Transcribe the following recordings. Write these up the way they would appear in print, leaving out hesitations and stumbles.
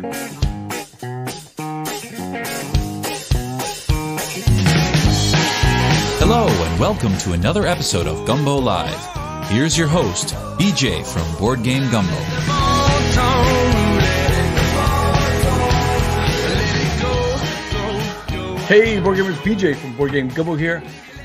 Hello and welcome to another episode of Gumbo Live. Here's your host, BJ from Board Game Gumbo. Hey, Board Gamers, BJ from Board Game Gumbo here,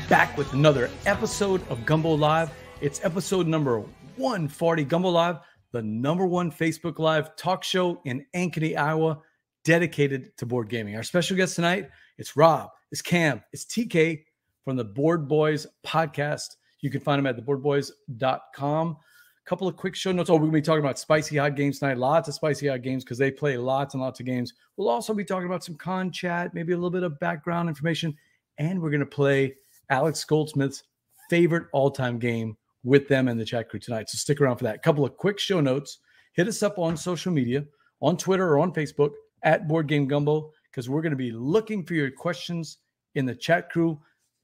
back with another episode of Gumbo Live. It's episode number 140, Gumbo Live, the #1 Facebook Live talk show in Ankeny, Iowa, dedicated to board gaming. Our special guest tonight, it's Rob, it's Cam, it's TK from the Board Boys podcast. You can find them at theboardboys.com. Couple of quick show notes. We're going to be talking about spicy hot games tonight. Lots of spicy hot games because they play lots and lots of games. We'll also be talking about some con chat, maybe a little bit of background information, and we're going to play Alex Goldsmith's favorite all-time game with them and the chat crew tonight. So stick around for that. A couple of quick show notes. Hit us up on social media, on Twitter or on Facebook, at Board Game Gumbo, because we're going to be looking for your questions in the chat crew.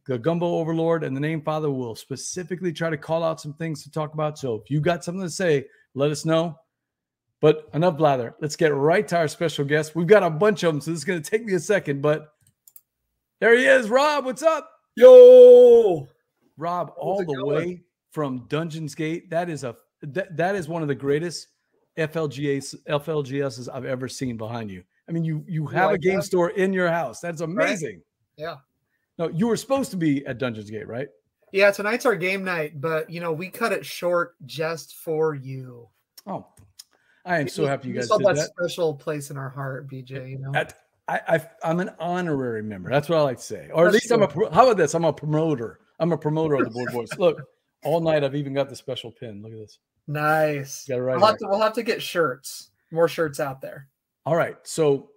The Gumbo Overlord and the Name Father will specifically try to call out some things to talk about. So if you got something to say, let us know. But enough blather. Let's get right to our special guest. We've got a bunch of them, so this is going to take me a second. But there he is. Rob, what's up? Yo! Rob, all the way from Dungeons Gate. That is one of the greatest FLGSs I've ever seen behind you. I mean, you have a game store in your house. That's amazing. Right? Yeah. No, you were supposed to be at Dungeons Gate, right? Yeah, tonight's our game night, but we cut it short just for you. Oh, I am so happy you guys saw did that. Special place in our heart, BJ. I'm an honorary member. That's what I like to say. Or at least how about this? I'm a promoter. I'm a promoter of the Board Boys. Look, all night I've even got the special pin. Look at this. Nice. Got it right. We'll have to get shirts. More shirts out there. All right. So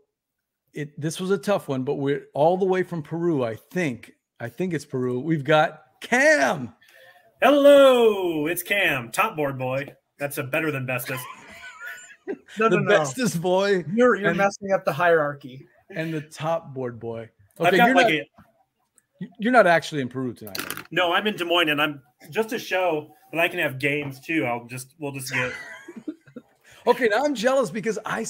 this was a tough one, but we're all the way from Peru. I think it's Peru. We've got Cam. Hello, it's Cam, top board boy. That's a better than bestest. No. Bestest boy. You're messing up the hierarchy. And the top board boy. Okay, you're not actually in Peru tonight. No, I'm in Des Moines, and I'm just to show that I can have games too. We'll just get. Okay, now I'm jealous because I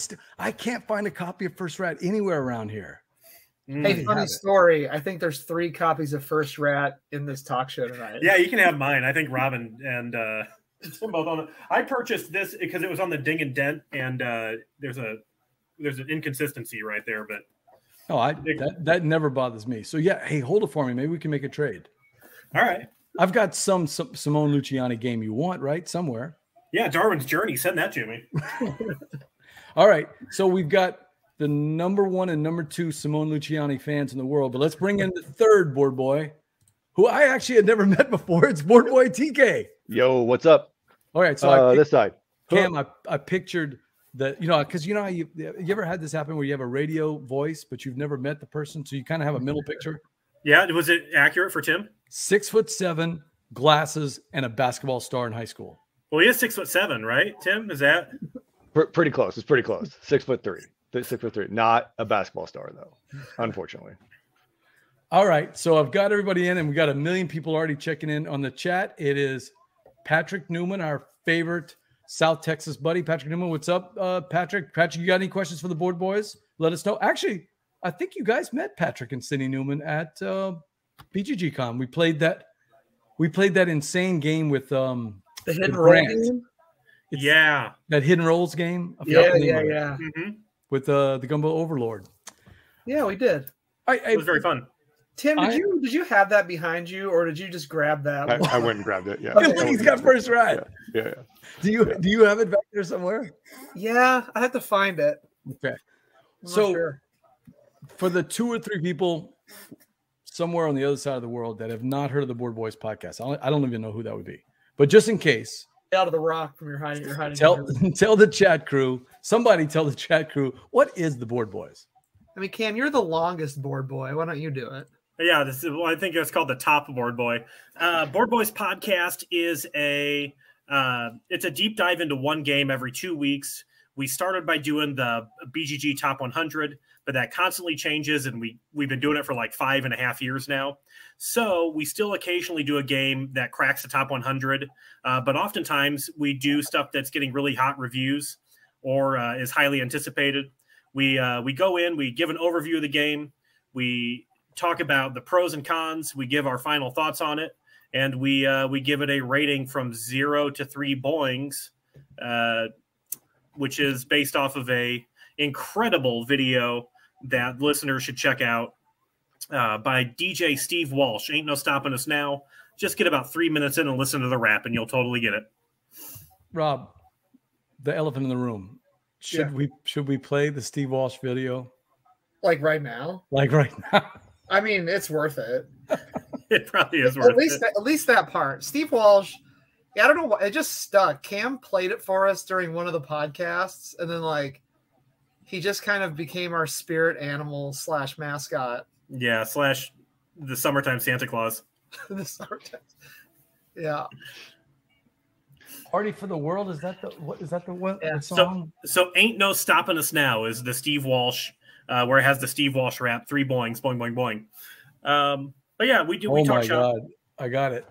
can't find a copy of First Rat anywhere around here. Hey, funny story. I think there's 3 copies of First Rat in this talk show tonight. Yeah, you can have mine. I think Robin and Tim both on it. I purchased this because it was on the Ding and Dent, and there's an inconsistency right there. But that never bothers me. So yeah, hey, hold it for me. Maybe we can make a trade. All right. I've got some Simone Luciani game you want, right? Somewhere. Yeah, Darwin's Journey. Send that to me. All right. So we've got the #1 and #2 Simone Luciani fans in the world. But let's bring in the third board boy, who I actually had never met before. It's Board Boy TK. Yo, what's up? All right. So this side. Cam, I pictured that, because how you ever had this happen where you have a radio voice, but you've never met the person. So you kind of have a middle picture. Yeah. Was it accurate for Tim? 6'7", glasses, and a basketball star in high school. Well, he is 6'7", right? Tim, is that pretty close? It's pretty close. 6'3", 6'3". Not a basketball star though, unfortunately. All right, so I've got everybody in, and we got 1 million people already checking in on the chat. It is Patrick Newman, our favorite South Texas buddy. Patrick Newman, what's up, Patrick? Patrick, you got any questions for the Board Boys? Let us know. Actually, I think you guys met Patrick and Cindy Newman at BGG Con. We played that insane game with the hidden roll game? That hidden rolls game. Yeah. Mm-hmm. With the Gumbo Overlord. Yeah, we did. It was very fun. Tim, did you have that behind you, or did you just grab that? I went and grabbed it. Yeah. Okay, he's got First Rat. Yeah. Do you have it back there somewhere? Yeah, I have to find it. Okay. So for the 2 or 3 people somewhere on the other side of the world that have not heard of the Board Boys podcast, I don't even know who that would be. But just in case, out of the rock from your hiding. Tell the chat crew. Somebody tell the chat crew, what is the Board Boys? I mean, Cam, you're the longest board boy. Why don't you do it? Yeah, I think it's called the top board boy. Board Boys podcast is it's a deep dive into one game every 2 weeks. We started by doing the BGG Top 100, but that constantly changes, and we've been doing it for like 5.5 years now. So we still occasionally do a game that cracks the top 100, but oftentimes we do stuff that's getting really hot reviews or is highly anticipated. We go in, we give an overview of the game, we talk about the pros and cons, we give our final thoughts on it, and we give it a rating from 0 to 3 boings, which is based off of a incredible video that listeners should check out by DJ Steve Walsh. Ain't no stopping us now. Just get about 3 minutes in and listen to the rap, and you'll totally get it. Rob, the elephant in the room. Should we play the Steve Walsh video? Like right now? Like right now. I mean, it's worth it. It probably is worth it. At least that part. Steve Walsh, I don't know why, it just stuck. Cam played it for us during one of the podcasts, and then like he just kind of became our spirit animal / mascot. Yeah, / the summertime Santa Claus. The summertime. Yeah. Party for the World, is that the what Yeah. song? So Ain't No Stopping Us Now is the Steve Walsh, where it has the Steve Walsh rap, 3 boings, boing, boing, boing. But yeah, we Oh talk my shop. God, I got it.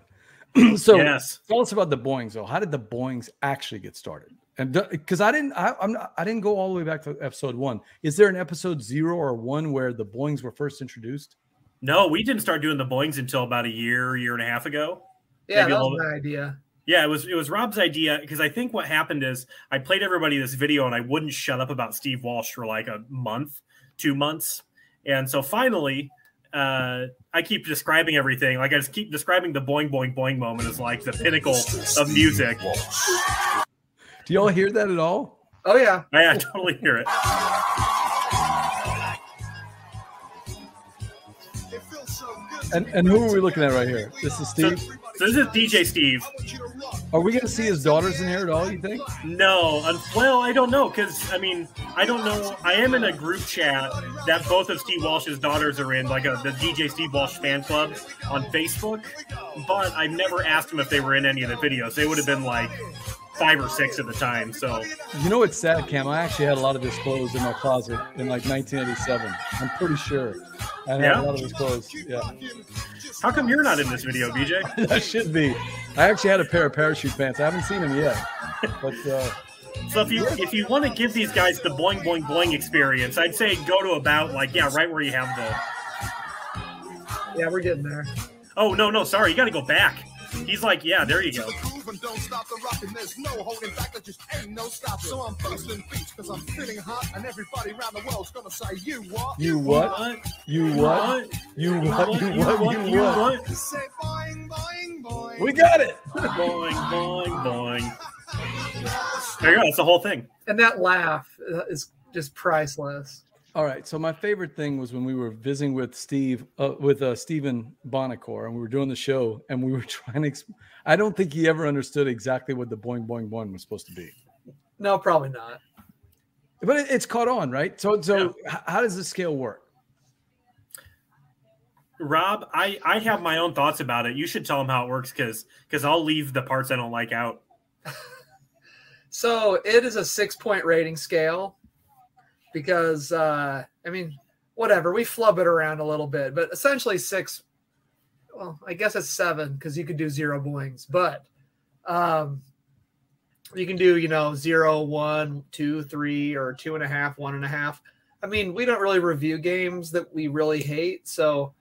So Yes. tell us about the boings, though. How did the boings actually get started? And because I didn't go all the way back to episode 1. Is there an episode 0 or 1 where the boings were first introduced? No, we didn't start doing the boings until about a year and a half ago. Yeah, Maybe that was my idea. Yeah, it was Rob's idea, because I think what happened is I played everybody this video and I wouldn't shut up about Steve Walsh for like a month, 2 months. And so finally, I keep describing everything. Like I just keep describing the boing, boing, boing moment as like the pinnacle of music. Do y'all hear that at all? Oh, yeah. I totally hear it. And who are we looking at right here? This is Steve? So this is DJ Steve. Are we going to see his daughters in here at all, you think? No. Well, I don't know, because, I mean, I don't know. I am in a group chat that both of Steve Walsh's daughters are in, like the DJ Steve Walsh fan club on Facebook, but I've never asked them if they were in any of the videos. They would have been like 5 or 6 at the time. So you know what's sad, Cam? I actually had a lot of his clothes in my closet in like 1987. I'm pretty sure. I had a lot of his clothes. Yeah. How come you're not in this video, BJ? That should be. I actually had a pair of parachute pants. I haven't seen them yet. But so if you want to give these guys the boing boing boing experience, I'd say go to about right where you have the. Yeah, we're getting there. Oh no, sorry, you got to go back. He's like, yeah, there you go. Don't stop the rockin', there's no holding back, there just ain't no stopping. So I'm busting beats because I'm feeling hot, and everybody around the world's gonna say, you what? You what? You what? You what? You what? You what? Say boing, boing, boing. We got it. Boing, boing, boing. There you go. That's the whole thing. And that laugh is just priceless. All right. So my favorite thing was when we were visiting with Stephen Bonacore, and we were doing the show, and we were trying to. I don't think he ever understood exactly what the boing boing boing was supposed to be. No, probably not. But it's caught on, right? So how does the scale work? Rob, I have my own thoughts about it. You should tell him how it works, because I'll leave the parts I don't like out. So it is a 6-point rating scale. Because, I mean, whatever, we flub it around a little bit, but essentially 6, well, I guess it's 7 because you could do 0 boings, but you can do, 0, 1, 2, 3, or 2.5, 1.5. I mean, we don't really review games that we really hate, so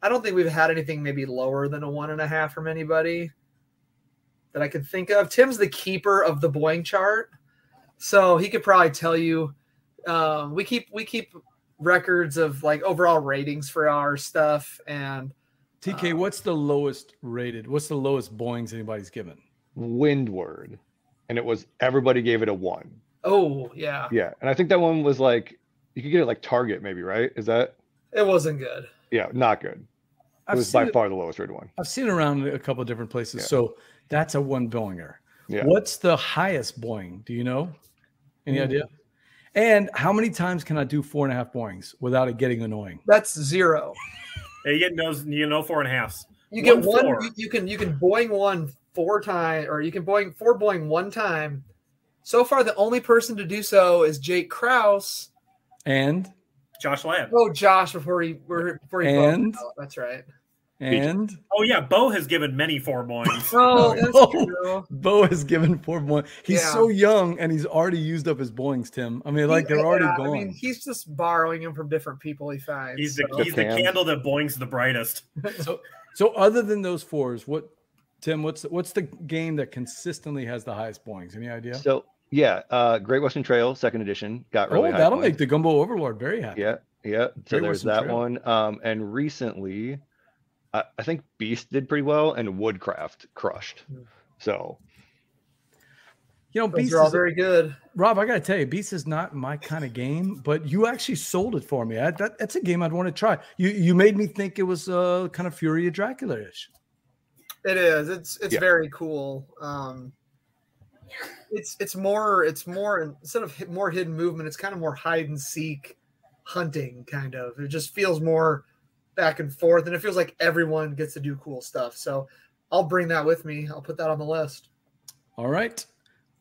I don't think we've had anything maybe lower than a 1.5 from anybody that I can think of. Tim's the keeper of the boing chart, so he could probably tell you. We keep records of like overall ratings for our stuff. And TK, what's the lowest rated? What's the lowest boings anybody's given? Windward, and it was everybody gave it a 1. Oh yeah, yeah, and I think that one was like you could get it like Target maybe, right? Is that? It wasn't good. Yeah, not good. It was by far the lowest rated one. I've seen it around a couple of different places, so that's a 1 boinger. Yeah. What's the highest boing? Do you know? Any idea? And how many times can I do 4.5 boings without it getting annoying? That's 0. Yeah, you get 4.5s. You get 1. You can boing 1 4 times, or you can boing 4 boing 1 time. So far, the only person to do so is Jake Krause and Josh Ladd. Oh, Josh! Before he and that's right. And oh yeah, Bo has given many 4 boings. Oh, that's true. Bo has given 4 boings. He's so young and he's already used up his boings, Tim. I mean, like they're already gone. I mean, he's just borrowing them from different people he finds. He's the candle that boings the brightest. So other than those 4s, Tim, what's the game that consistently has the highest boings? Any idea? So yeah, Great Western Trail 2nd edition got really high that'll points. make the Gumbo Overlord very happy. Yeah. So there's Western that Trail. one. And recently, I think Beast did pretty well, and Woodcraft crushed. So, Beast are all is very good. Rob, I got to tell you, Beast is not my kind of game, but you actually sold it for me. That's a game I'd want to try. You made me think it was kind of Fury of Dracula-ish. It is. It's very cool. It's more instead of more hidden movement, it's kind of more hide and seek hunting kind of. It just feels more back and forth, and it feels like everyone gets to do cool stuff. So I'll bring that with me. I'll put that on the list. All right.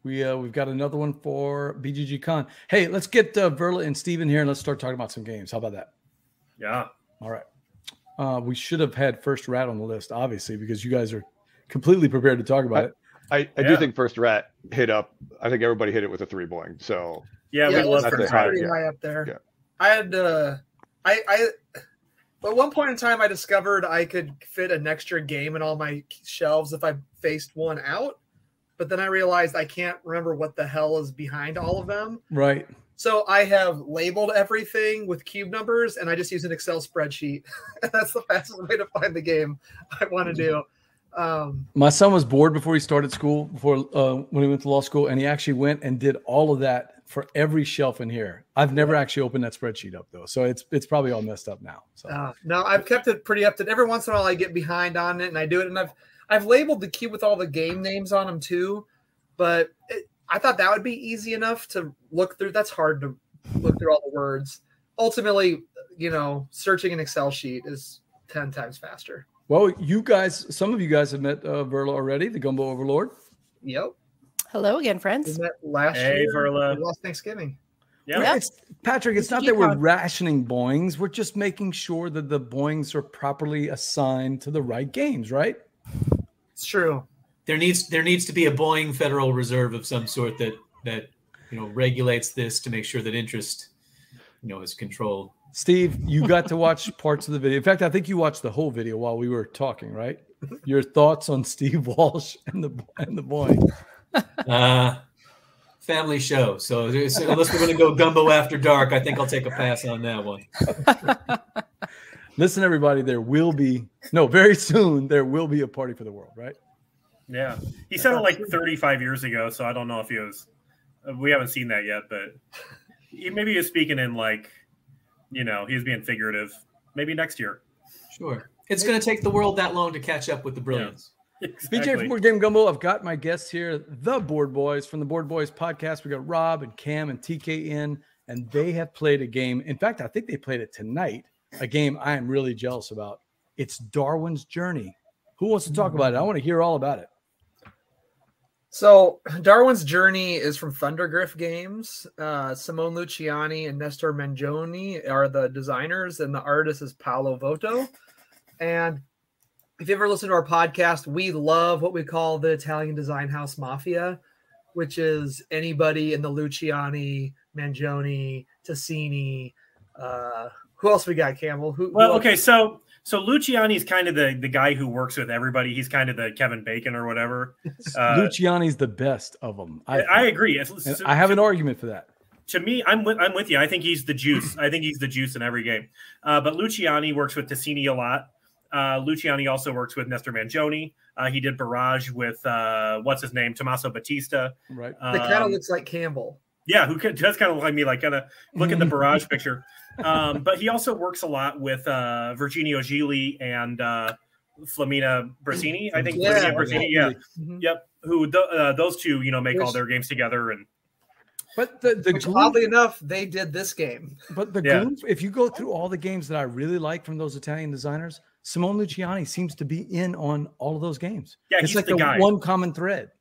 We've got another one for BGG Con. Hey, let's get Verla and Steve in here and let's start talking about some games. How about that? Yeah. All right. We should have had First Rat on the list, obviously, because you guys are completely prepared to talk about it. I do think First Rat hit up. I think everybody hit it with a 3 boing. So we love First Rat. Pretty high up there. Yeah. I had at one point in time, I discovered I could fit an extra game in all my shelves if I faced one out. But then I realized I can't remember what the hell is behind all of them. Right. So I have labeled everything with cube numbers, and I just use an Excel spreadsheet. That's the fastest way to find the game I want to do. My son was bored before he started school, when he went to law school, and he actually went and did all of that for every shelf in here. I've never actually opened that spreadsheet up though, so it's probably all messed up now. So no, I've kept it pretty up to. Every once in a while, I get behind on it, and I do it, and I've labeled the cube with all the game names on them too. But I thought that would be easy enough to look through. That's hard to look through all the words. Ultimately, searching an Excel sheet is 10 times faster. Well, some of you guys have met Verla already, the Gumbo Overlord. Yep. Hello again, friends. We met last year. Verla. Last Thanksgiving. Yeah. Patrick, it's not that we're rationing boings. We're just making sure that the boings are properly assigned to the right games, right? It's true. There needs to be a Boing Federal Reserve of some sort that regulates this to make sure that interest is controlled. Steve, you got to watch parts of the video. In fact, I think you watched the whole video while we were talking, right? Your thoughts on Steve Walsh and the Boing. Family show. So unless we're going to go Gumbo after dark, I think I'll take a pass on that one. Listen, everybody, very soon there will be a party for the world, right? Yeah. He said it like 35 years ago, so I don't know if we haven't seen that yet, but maybe he was speaking in he was being figurative. Maybe next year. Sure. It's going to take the world that long to catch up with the brilliance. Yeah, exactly. BJ from Board Game Gumbo. I've got my guests here, the Board Boys from the Board Boys podcast. We got Rob and Cam and TK in, and they have played a game. In fact, I think they played it tonight, a game I am really jealous about. It's Darwin's Journey. Who wants to talk about it? I want to hear all about it. So Darwin's Journey is from Thundergriff Games. Simone Luciani and Nestor Mangione are the designers, and the artist is Paolo Voto. And if you ever listen to our podcast, we love what we call the Italian design house mafia, which is anybody in the Luciani, Mangione, Tassini. Who else we got, Campbell? Okay, so Luciani's kind of the guy who works with everybody. He's kind of the Kevin Bacon or whatever. Luciani's the best of them. I agree. I have an argument for that. To me, I'm with you. I think he's the juice. I think he's the juice in every game. But Luciani works with Tassini a lot. Luciani also works with Nestor Mangione. He did Barrage with what's his name, Tommaso Battista. Right. That kind of looks like Campbell. Yeah, who does kind of look like me, kind of look at the Barrage picture. But he also works a lot with Virginio Gili and Flamina Brasini. I think Flamina Brasini. Yeah. Mm-hmm. Yep. Who those two, make all their games together. And but oddly enough, they did this game. But the glue, if you go through all the games that I really like from those Italian designers, Simone Luciani seems to be in on all of those games. Yeah, it's he's like the guy. One common thread.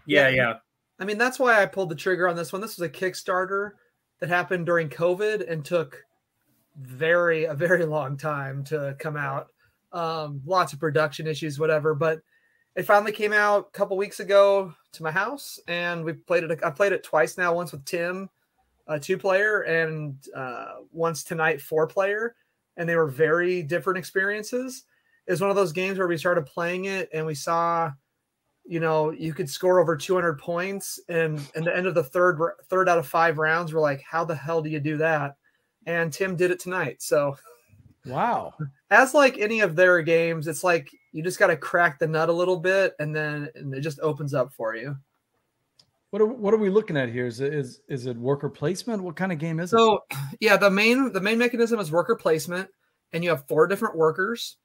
Yeah. I mean, that's why I pulled the trigger on this one. This was a Kickstarter that happened during COVID and took a very long time to come out. lots of production issues, whatever. But it finally came out a couple weeks ago to my house, and we played it. I played it twice now. Once with Tim, 2-player, and once tonight 4-player, and they were very different experiences. It was one of those games where we started playing it, and we saw, you know, you could score over 200 points, and at the end of the third out of 5 rounds, we're like, how the hell do you do that? And Tim did it tonight. So, wow. As like any of their games, it's like you just got to crack the nut a little bit, and it just opens up for you. What are we looking at here? Is it worker placement? What kind of game is it? So yeah, the main mechanism is worker placement, and you have 4 different workers,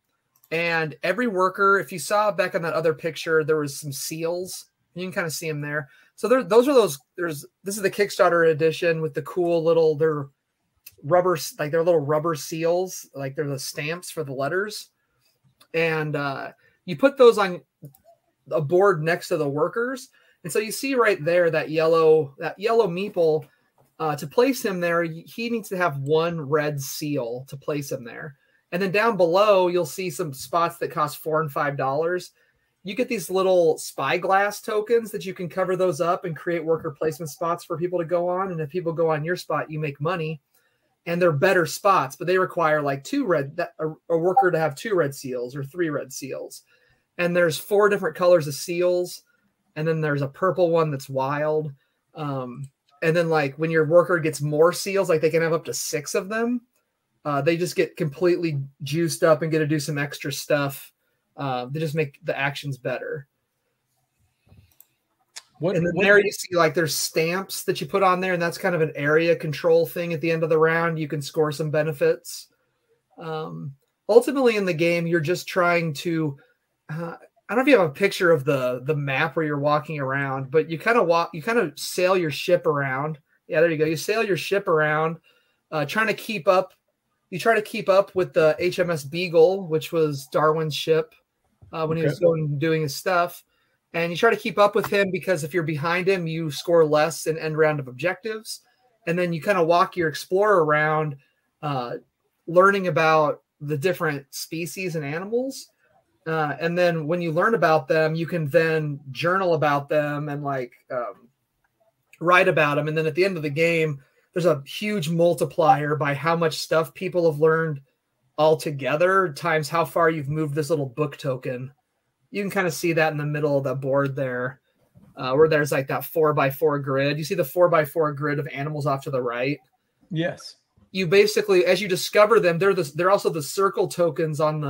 and every worker, if you saw back on that other picture, there was some seals. You can kind of see them there. So this is the Kickstarter edition with the cool little, they're rubber, like they're little rubber seals, like they're the stamps for the letters. And you put those on a board next to the workers. And so you see right there that yellow meeple. To place him there, he needs to have 1 red seal to place him there. And then down below, you'll see some spots that cost $4 and $5. You get these little spyglass tokens that you can cover those up and create worker placement spots for people to go on. And if people go on your spot, you make money. And they're better spots, but they require like a worker to have 2 red seals or 3 red seals. And there's 4 different colors of seals. And then there's a purple one that's wild. And then like when your worker gets more seals, like they can have up to 6 of them. They just get completely juiced up and get to do some extra stuff. They just make the actions better. There you see like there's stamps that you put on there, and that's kind of an area control thing at the end of the round. You can score some benefits. Ultimately in the game, you're just trying to, I don't know if you have a picture of the map where you're walking around, but you kind of sail your ship around. Yeah, there you go. You sail your ship around, trying to keep up. You try to keep up with the HMS Beagle, which was Darwin's ship when he was doing his stuff. And you try to keep up with him because if you're behind him, you score less in end round of objectives. And then you kind of walk your explorer around, learning about the different species and animals. And then when you learn about them, you can then journal about them and like write about them. And then at the end of the game, there's a huge multiplier by how much stuff people have learned all together times how far you've moved this little book token. You can kind of see that in the middle of the board there, where there's like that 4x4 grid. You see the 4x4 grid of animals off to the right. Yes. You basically, as you discover them, they're also the circle tokens on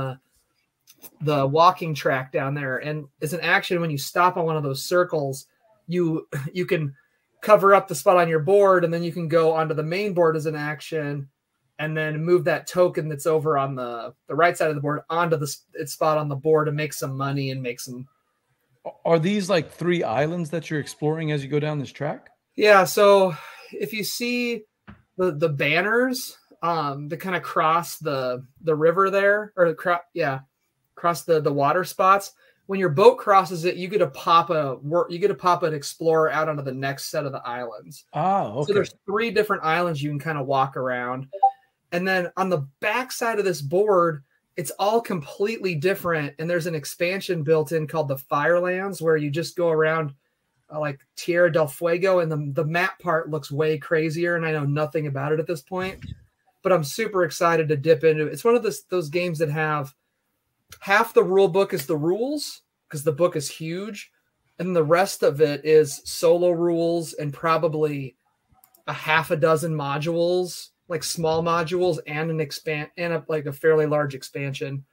the walking track down there. And as an action, when you stop on one of those circles, you can cover up the spot on your board, and then you can go onto the main board as an action and then move that token that's over on the right side of the board onto its spot on the board and make some money and make some. Are these like 3 islands that you're exploring as you go down this track? Yeah. So if you see the banners that kind of cross the river there, or cross the water spots, when your boat crosses it, you get to pop an explorer out onto the next set of the islands. Oh, okay. So there's 3 different islands you can kind of walk around. And then on the back side of this board, it's all completely different. And there's an expansion built in called the Firelands, where you just go around like Tierra del Fuego. And the map part looks way crazier. And I know nothing about it at this point, but I'm super excited to dip into it. It's one of those games that have half the rule book is the rules, because the book is huge. And the rest of it is solo rules and probably a half a dozen modules, like small modules, and a fairly large expansion.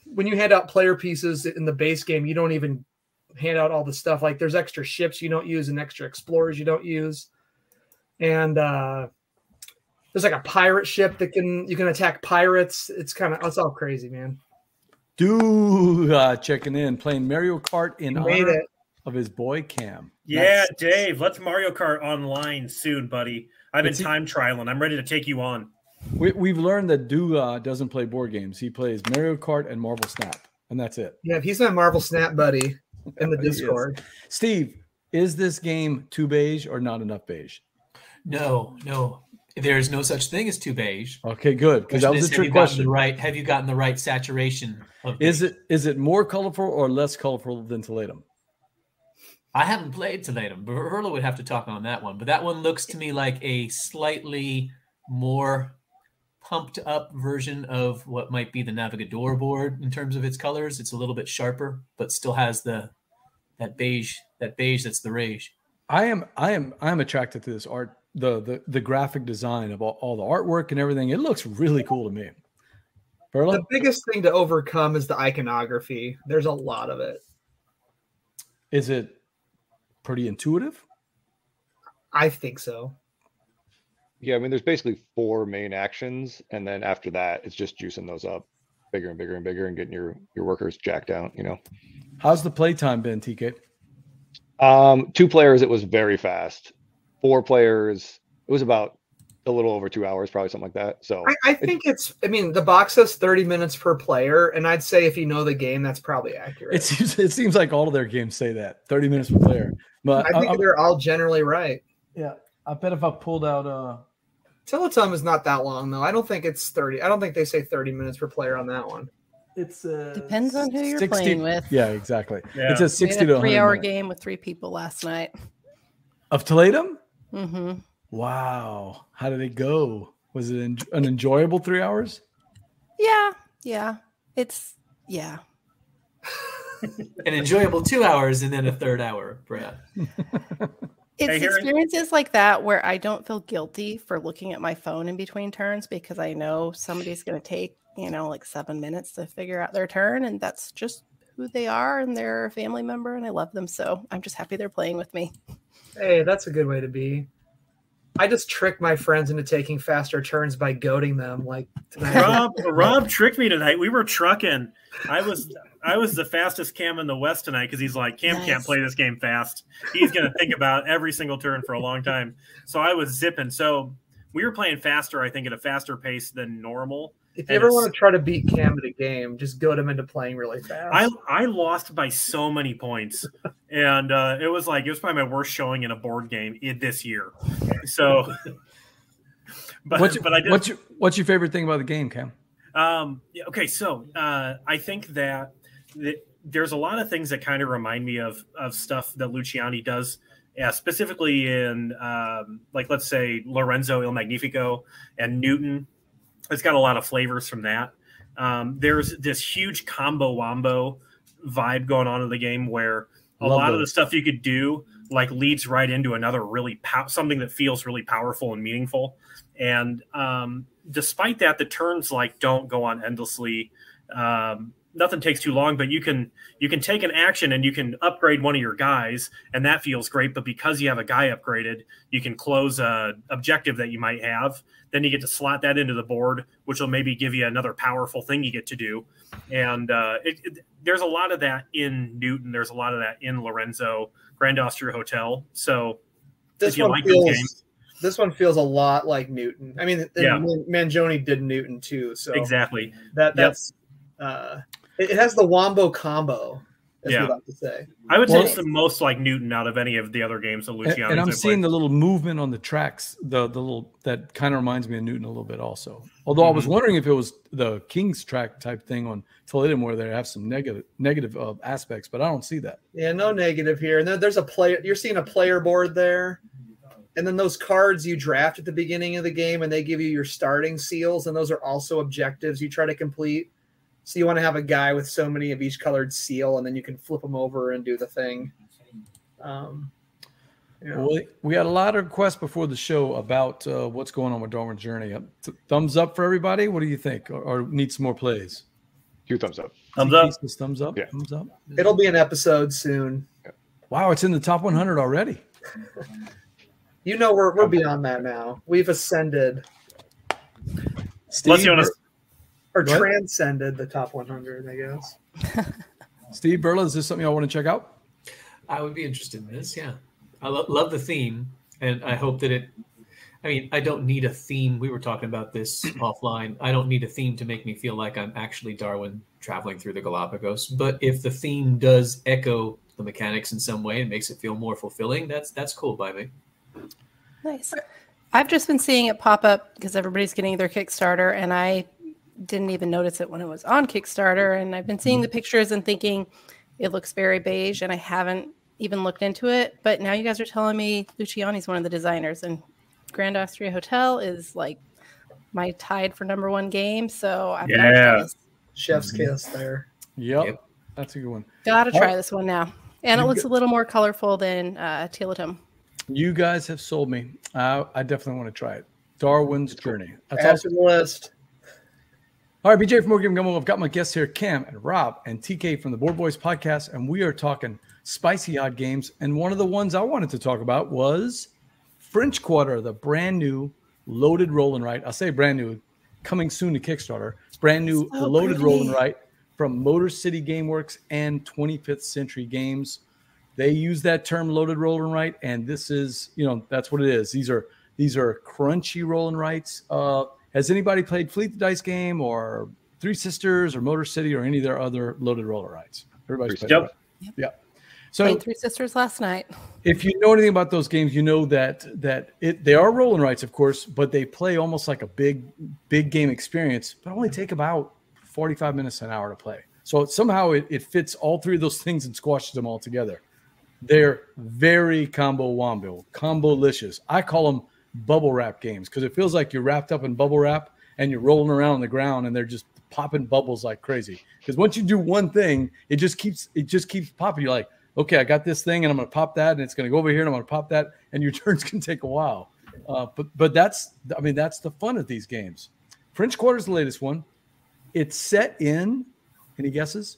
When you hand out player pieces in the base game, you don't even hand out all the stuff. Like there's extra ships you don't use and extra explorers you don't use. And there's like a pirate ship that you can attack pirates. It's all crazy, man. Checking in, playing Mario Kart in honor of his boy Cam. Yeah, Dave, let's Mario Kart online soon, buddy. I've been time trialing. I'm ready to take you on. We've learned that doesn't play board games. He plays Mario Kart and Marvel Snap, and that's it. Yeah, he's my Marvel Snap buddy in the Discord. Steve, is this game too beige or not enough beige? No. There's no such thing as too beige. Okay, good. Because that was a trick question. Have you gotten the right saturation of beige? Is it more colorful or less colorful than Toledo? I haven't played Toledo. Verla would have to talk on that one. But that one looks to me like a slightly more pumped up version of what might be the Navigador board in terms of its colors. It's a little bit sharper, but still has that beige that's the rage. I am attracted to this art, the graphic design of all the artwork and everything. It looks really cool to me. Verla? The biggest thing to overcome is the iconography. There's a lot of it. Is it pretty intuitive? I think so. Yeah, I mean, there's basically 4 main actions, and then after that, it's just juicing those up bigger and bigger and bigger and getting your workers jacked out, you know. How's the playtime been, TK? 2 players, it was very fast. 4 players, it was about a little over 2 hours, probably something like that. So I think the box says 30 minutes per player, and I'd say if you know the game, that's probably accurate. It seems like all of their games say that 30 minutes per player. But I think they're all generally right. Yeah, I bet if I pulled out Teletum is not that long though. I don't think it's 30. I don't think they say 30 minutes per player on that one. It's depends on who you're 60, playing with. Yeah, exactly. Yeah. It's a 60 to 100 3-hour minute. game with 3 people last night. Of Toledo? Mm-hmm. Wow. How did it go? Was it an enjoyable 3 hours? Yeah. It's An enjoyable 2 hours and then a third hour, Brad. It's experiences like that where I don't feel guilty for looking at my phone in between turns because I know somebody's going to take, like 7 minutes to figure out their turn. And that's just who they are. And they're a family member and I love them. So I'm just happy they're playing with me. Hey, that's a good way to be. I just trick my friends into taking faster turns by goading them. Like tonight. Rob tricked me tonight. We were trucking. I was the fastest Cam in the West tonight because he's like, Cam can't play this game fast. He's going to think about every single turn for a long time. So I was zipping. So we were playing faster, I think, at a faster pace than normal. If you ever want to try to beat Cam at a game, just goad him into playing really fast. I lost by so many points, and it was probably my worst showing in a board game this year. So, what's your favorite thing about the game, Cam? Okay, so I think that there's a lot of things that kind of remind me of stuff that Luciani does. Yeah, specifically in let's say Lorenzo Il Magnifico and Newton. It's got a lot of flavors from that. There's this huge combo wombo vibe going on in the game where a lot of the stuff you could do leads right into another really something that feels really powerful and meaningful. And despite that, the turns don't go on endlessly. Nothing takes too long, but you can take an action and you can upgrade one of your guys, and that feels great. But because you have a guy upgraded, you can close a objective that you might have. Then you get to slot that into the board, which will maybe give you another powerful thing you get to do. And there's a lot of that in Newton. There's a lot of that in Lorenzo, Grand Austria Hotel. So this one feels a lot like Newton. I mean, Mangione did Newton too. So exactly that's it has the wombo combo. As we like to say. I would say it's the most like Newton out of any of the other games that Luciani. And I'm seeing the little movement on the tracks, the little that kind of reminds me of Newton a little bit also. Although I was wondering if it was the King's track type thing on Toledo where they have some negative aspects, but I don't see that. Yeah, no negative here. And then there's a player. You're seeing a player board there, and then those cards you draft at the beginning of the game, and they give you your starting seals, and those are also objectives you try to complete. So you want to have a guy with so many of each colored seal, and then you can flip them over and do the thing. Well, we had a lot of requests before the show about what's going on with Darwin's Journey. Thumbs up for everybody. What do you think? Or need some more plays? 2 thumbs up. Thumbs up. Thumbs up. Yeah. Thumbs up. It'll be an episode soon. Yeah. Wow, it's in the top 100 already. We're beyond that now. We've ascended. Steve, or transcended the top 100, I guess. Steve, Verla, is this something y'all want to check out? I would be interested in this, yeah. I love the theme, and I hope that I don't need a theme. We were talking about this offline. I don't need a theme to make me feel like I'm actually Darwin traveling through the Galapagos. But if the theme does echo the mechanics in some way and makes it feel more fulfilling, that's cool by me. Nice. I've just been seeing it pop up because everybody's getting their Kickstarter, and I didn't even notice it when it was on Kickstarter. And I've been seeing the pictures and thinking it looks very beige, and I haven't even looked into it. But now you guys are telling me Luciani's one of the designers, and Grand Austria Hotel is like my tied for #1 game. So I'm not jealous. Chef's kiss there. Yep. That's a good one. Gotta try this one now. And it looks a little more colorful than Tealetum. You guys have sold me. I definitely want to try it. Darwin's Journey. That's Add to the list. All right, BJ from Board Game Gumbo. I've got my guests here, Cam and Rob and TK from the Board Boys podcast, and we are talking spicy hot games. And one of the ones I wanted to talk about was French Quarter, the brand new loaded roll and write. I'll say brand new, coming soon to Kickstarter. Brand new loaded roll and write from Motor City Gameworks and 25th Century Games. They use that term loaded roll and write, and this is, that's what it is. These are crunchy roll and writes. Has anybody played Fleet the Dice game or Three Sisters or Motor City or any of their other loaded roll and writes? Everybody's played. Yep. Yeah. So played Three Sisters last night. If you know anything about those games, you know that they are roll and writes, of course, but they play almost like a big game experience, but only take about 45 minutes to an hour to play. So somehow it fits all three of those things and squashes them all together. They're very combo-licious. I call them bubble wrap games because it feels like you're wrapped up in bubble wrap and you're rolling around on the ground and they're just popping bubbles like crazy. Because once you do one thing, it just keeps popping. You're like, okay, I got this thing and I'm going to pop that and it's going to go over here and I'm going to pop that, and your turns can take a while. But that's the fun of these games. French Quarter is the latest one. It's set in, any guesses?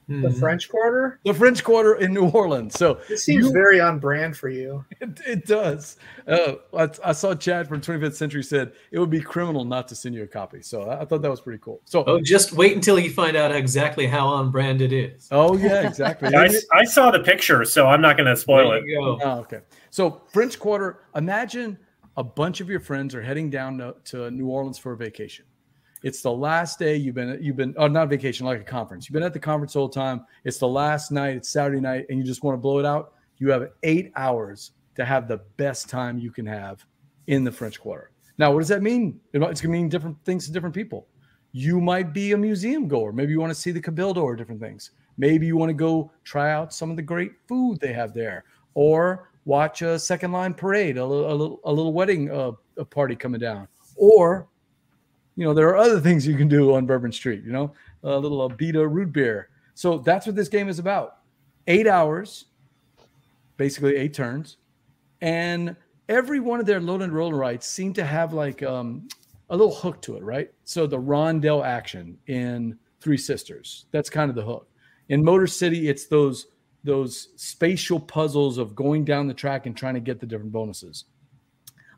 The French Quarter? The French Quarter in New Orleans. So it seems very on brand for you. It does. I saw Chad from 25th Century said it would be criminal not to send you a copy. So I thought that was pretty cool. So just wait until you find out exactly how on brand it is. Oh yeah, exactly. I saw the picture, so I'm not going to spoil it. Oh, okay. So French Quarter. Imagine a bunch of your friends are heading down to New Orleans for a vacation. It's the last day you've been not vacation, like a conference. You've been at the conference the whole time. It's the last night. It's Saturday night, and you just want to blow it out. You have 8 hours to have the best time you can have in the French Quarter. Now, what does that mean? It's going to mean different things to different people. You might be a museum goer. Maybe you want to see the Cabildo or different things. Maybe you want to go try out some of the great food they have there, or watch a second line parade, a little wedding party coming down, or there are other things you can do on Bourbon Street, a little Abita root beer. So that's what this game is about. 8 hours, basically 8 turns. And every one of their load and roll rights seem to have like a little hook to it, right? So the rondel action in Three Sisters, that's kind of the hook. In Motor City, it's those spatial puzzles of going down the track and trying to get the different bonuses.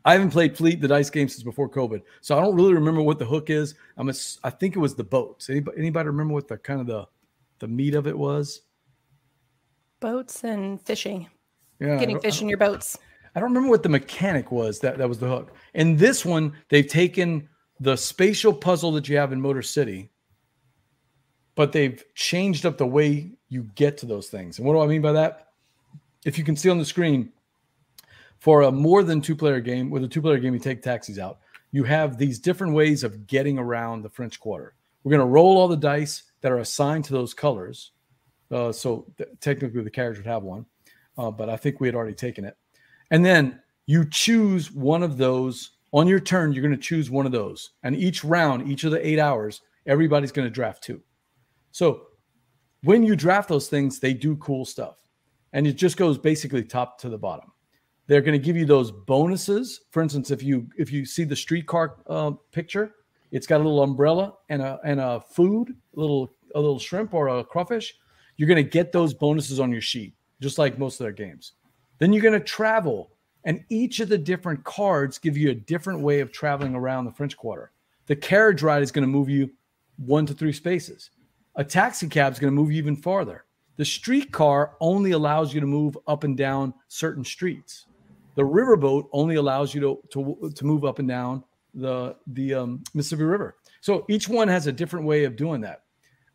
I haven't played Fleet the Dice game since before COVID, so I don't really remember what the hook is. I think it was the boats. Anybody remember what the kind of the meat of it was? Boats and fishing. Yeah, getting fish in your boats. I don't remember what the mechanic was. That was the hook. In this one, they've taken the spatial puzzle that you have in Motor City, but they've changed up the way you get to those things. And what do I mean by that? If you can see on the screen, for a more than 2-player game, with a 2-player game, you take taxis out. You have these different ways of getting around the French Quarter. We're going to roll all the dice that are assigned to those colors. Technically, the carriage would have one, but I think we had already taken it. And then you choose one of those. On your turn, you're going to choose one of those. And each round, each of the 8 hours, everybody's going to draft 2. So when you draft those things, they do cool stuff. And it just goes basically top to the bottom. They're going to give you those bonuses. For instance, if you see the streetcar picture, it's got a little umbrella and a food, a little shrimp or a crawfish. You're going to get those bonuses on your sheet, just like most of their games. Then you're going to travel, and each of the different cards give you a different way of traveling around the French Quarter. The carriage ride is going to move you 1 to 3 spaces. A taxi cab is going to move you even farther. The streetcar only allows you to move up and down certain streets. The riverboat only allows you to move up and down the Mississippi River. So each one has a different way of doing that.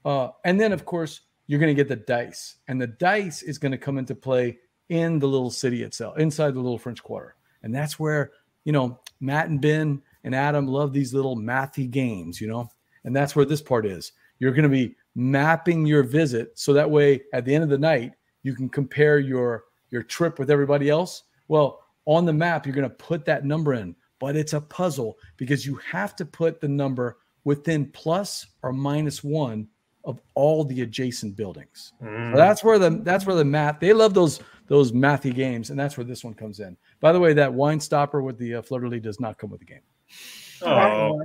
And then, of course, you're going to get the dice. And the dice is going to come into play in the little city itself, inside the little French Quarter. And that's where Matt and Ben and Adam love these little mathy games, and that's where this part is. You're going to be mapping your visit so that way at the end of the night, you can compare your trip with everybody else. Well, on the map, you're going to put that number in, but it's a puzzle because you have to put the number within plus or minus one of all the adjacent buildings. So that's where the math, they love those mathy games, and that's where this one comes in. By the way, that wine stopper with the fleur-de-lis does not come with the game. Oh,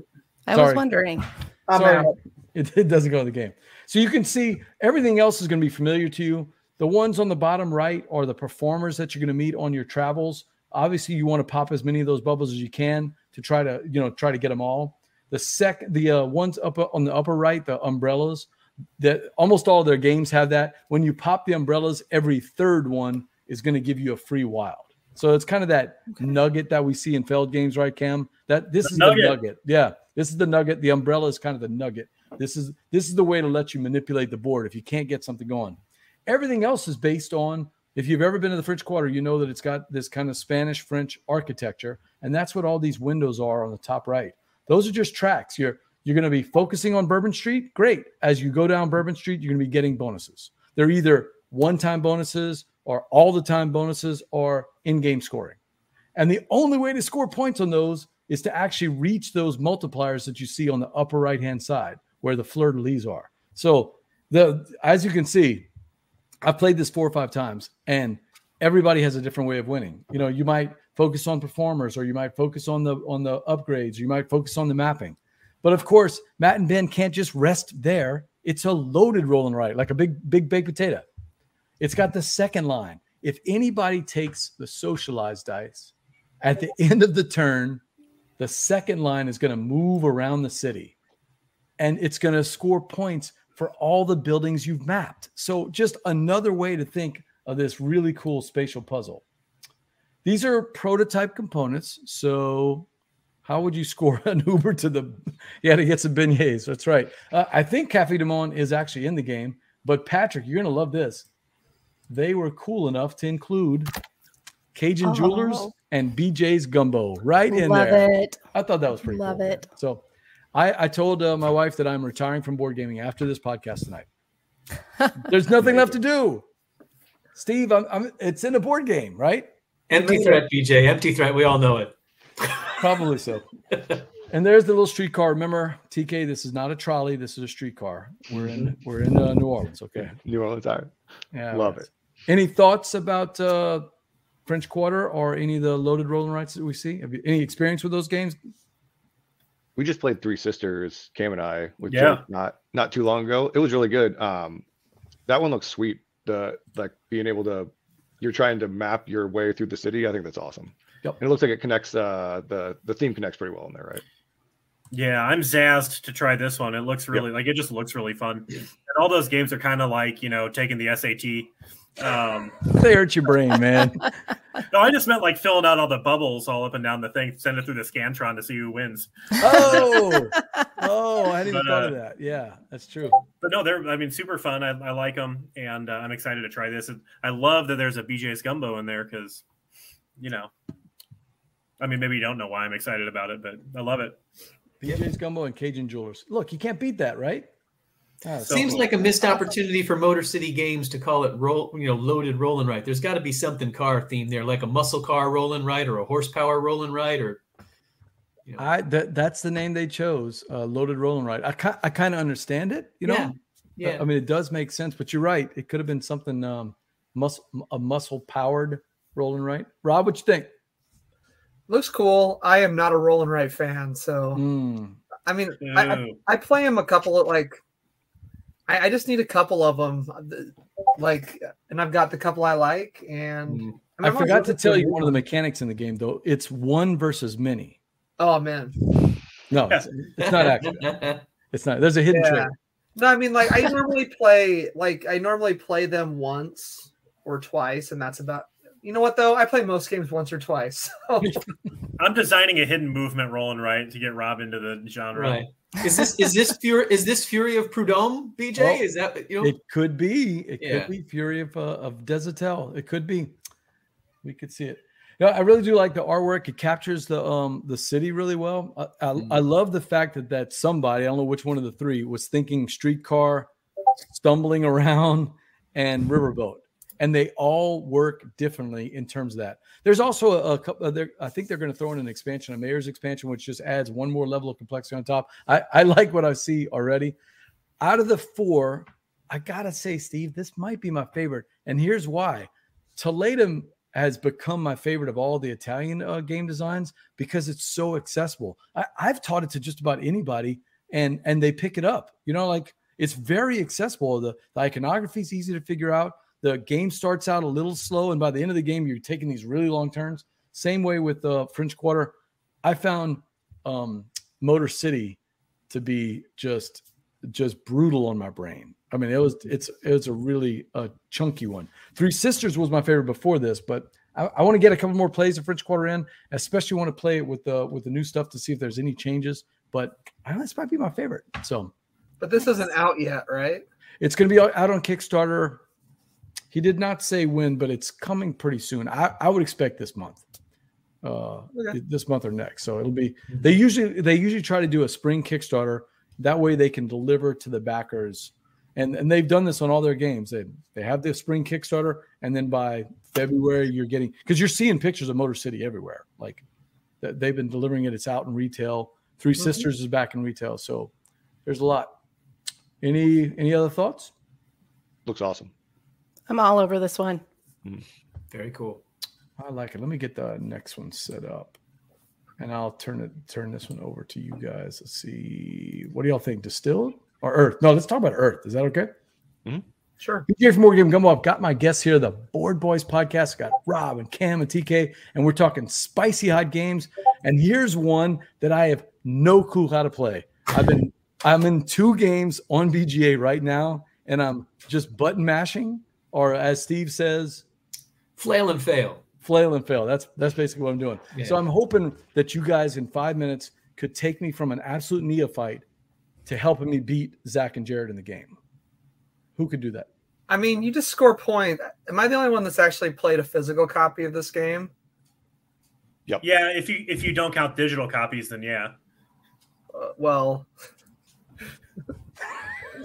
I was wondering. Sorry, it doesn't go with the game. So you can see everything else is going to be familiar to you. The ones on the bottom right are the performers that you're going to meet on your travels. Obviously, you want to pop as many of those bubbles as you can to try to get them all. The ones up on the upper right, the umbrellas, that almost all their games have that. When you pop the umbrellas, every third one is going to give you a free wild. So it's kind of that nugget that we see in failed games, right, Cam? This is the nugget. Yeah, this is the nugget. The umbrella is kind of the nugget. This is the way to let you manipulate the board if you can't get something going. Everything else is based on, if you've ever been to the French Quarter, you know that it's got this kind of Spanish-French architecture, and that's what all these windows are on the top right. Those are just tracks. You're going to be focusing on Bourbon Street. Great. As you go down Bourbon Street, you're going to be getting bonuses. They're either one-time bonuses or all-the-time bonuses or in-game scoring. And the only way to score points on those is to actually reach those multipliers that you see on the upper right-hand side where the fleur-de-lis are. So as you can see, I've played this 4 or 5 times, and everybody has a different way of winning. You might focus on performers, or you might focus on the upgrades, or you might focus on the mapping. But of course, Matt and Ben can't just rest there. It's a loaded roll and write, like a big baked potato. It's got the second line. If anybody takes the socialized dice, at the end of the turn, the second line is going to move around the city, and it's going to score points for all the buildings you've mapped. So just another way to think of this really cool spatial puzzle. These are prototype components. So how would you score an Uber to to get some beignets? That's right. I think Café du Monde is actually in the game, but Patrick, you're going to love this. They were cool enough to include Cajun Jewelers and BJ's Gumbo right in there. Love it. I thought that was pretty cool. Love it. So I told my wife that I'm retiring from board gaming after this podcast tonight. There's nothing left to do. Steve, it's in a board game, right? Empty threat, BJ. Empty threat. We all know it. Probably so. And there's the little streetcar. Remember, TK, this is not a trolley. This is a streetcar. We're in New Orleans. Okay. New Orleans. All right. Yeah. Love it. Any thoughts about French Quarter or any of the loaded rolling rights that we see? Have you any experience with those games? We just played Three Sisters, Cam and I, with Jake not too long ago. It was really good. That one looks sweet. Being able to, you're trying to map your way through the city. I think that's awesome. Yep. And it looks like it connects. The theme connects pretty well in there, right? Yeah, I'm zazzed to try this one. It looks really it just looks really fun. And all those games are kind of like taking the SAT. They hurt your brain, man. No, I just meant like filling out all the bubbles all up and down the thing, send it through the Scantron to see who wins. Oh, I didn't thought of that. Yeah, that's true. But no, they're super fun. I like them, and I'm excited to try this. I love that there's a BJ's Gumbo in there because, maybe you don't know why I'm excited about it, but I love it. BJ's Gumbo and Cajun Jewelers. Look, you can't beat that, right? Seems like a missed opportunity for Motor City Games to call it loaded roll and write. There's got to be something car themed there, like a muscle car roll and write or a horsepower roll and write, or that's the name they chose, loaded roll and write. I kind of understand it, Yeah. It does make sense, but you're right. It could have been something a muscle powered roll and write. Rob, what you think? Looks cool. I am not a roll and write fan, so I play them a couple of I just need a couple of them, and I've got the couple I like. And I forgot to tell you one of the mechanics in the game, though. It's one versus many. Oh man, no, it's not actually. It's not. There's a hidden trick. No, I normally play them once or twice, and that's about. You know what though? I play most games once or twice. So. I'm designing a hidden movement roll and write to get Rob into the genre. Right. Is this Fury of Prud'homme, BJ? Well, is that It could be. It could be Fury of Desatel. It could be. We could see it. No, I really do like the artwork. It captures the city really well. I love the fact that somebody, I don't know which one of the three, was thinking streetcar, stumbling around, and riverboat, and they all work differently in terms of that. There's also a couple. I think they're going to throw in an expansion, a mayor's expansion, which just adds one more level of complexity on top. I like what I see already. Out of the four, I gotta say, Steve, this might be my favorite, and here's why. Toledo has become my favorite of all the Italian game designs because it's so accessible. I've taught it to just about anybody, and they pick it up. You know, like it's very accessible. The iconography is easy to figure out. The game starts out a little slow, and by the end of the game, you're taking these really long turns. Same way with French Quarter. I found Motor City to be just brutal on my brain. I mean, it's a really chunky one. Three Sisters was my favorite before this, but I want to get a couple more plays of French Quarter in, especially want to play it with the new stuff to see if there's any changes. But this might be my favorite. So, but this isn't out yet, right? It's going to be out on Kickstarter. He did not say when, but it's coming pretty soon. I would expect this month, this month or next. So it'll be. They usually try to do a spring Kickstarter. That way they can deliver to the backers. And they've done this on all their games. They have the spring Kickstarter, and then by February you're getting, because you're seeing pictures of Motor City everywhere. Like they've been delivering it. It's out in retail. Three Sisters is back in retail. So there's a lot. Any other thoughts? Looks awesome. I'm all over this one. Very cool. I like it. Let me get the next one set up, and I'll turn this one over to you guys. Let's see. What do y'all think? Distilled or Earth? No, let's talk about Earth. Is that okay? Sure. BGG from Board Game Gumbo. I've got my guests here, the Board Boys podcast. I've got Rob and Cam and TK, and we're talking spicy hot games. And here's one that I have no clue how to play. I'm in 2 games on BGA right now, and I'm just button mashing, or as Steve says, flail and fail. Flail and fail. That's basically what I'm doing. Yeah. So I'm hoping that you guys in 5 minutes could take me from an absolute neophyte to helping me beat Zach and Jared in the game. Who could do that? I mean, you just score point. Am I the only one that's actually played a physical copy of this game? Yep. Yeah, if you don't count digital copies, then yeah. Well,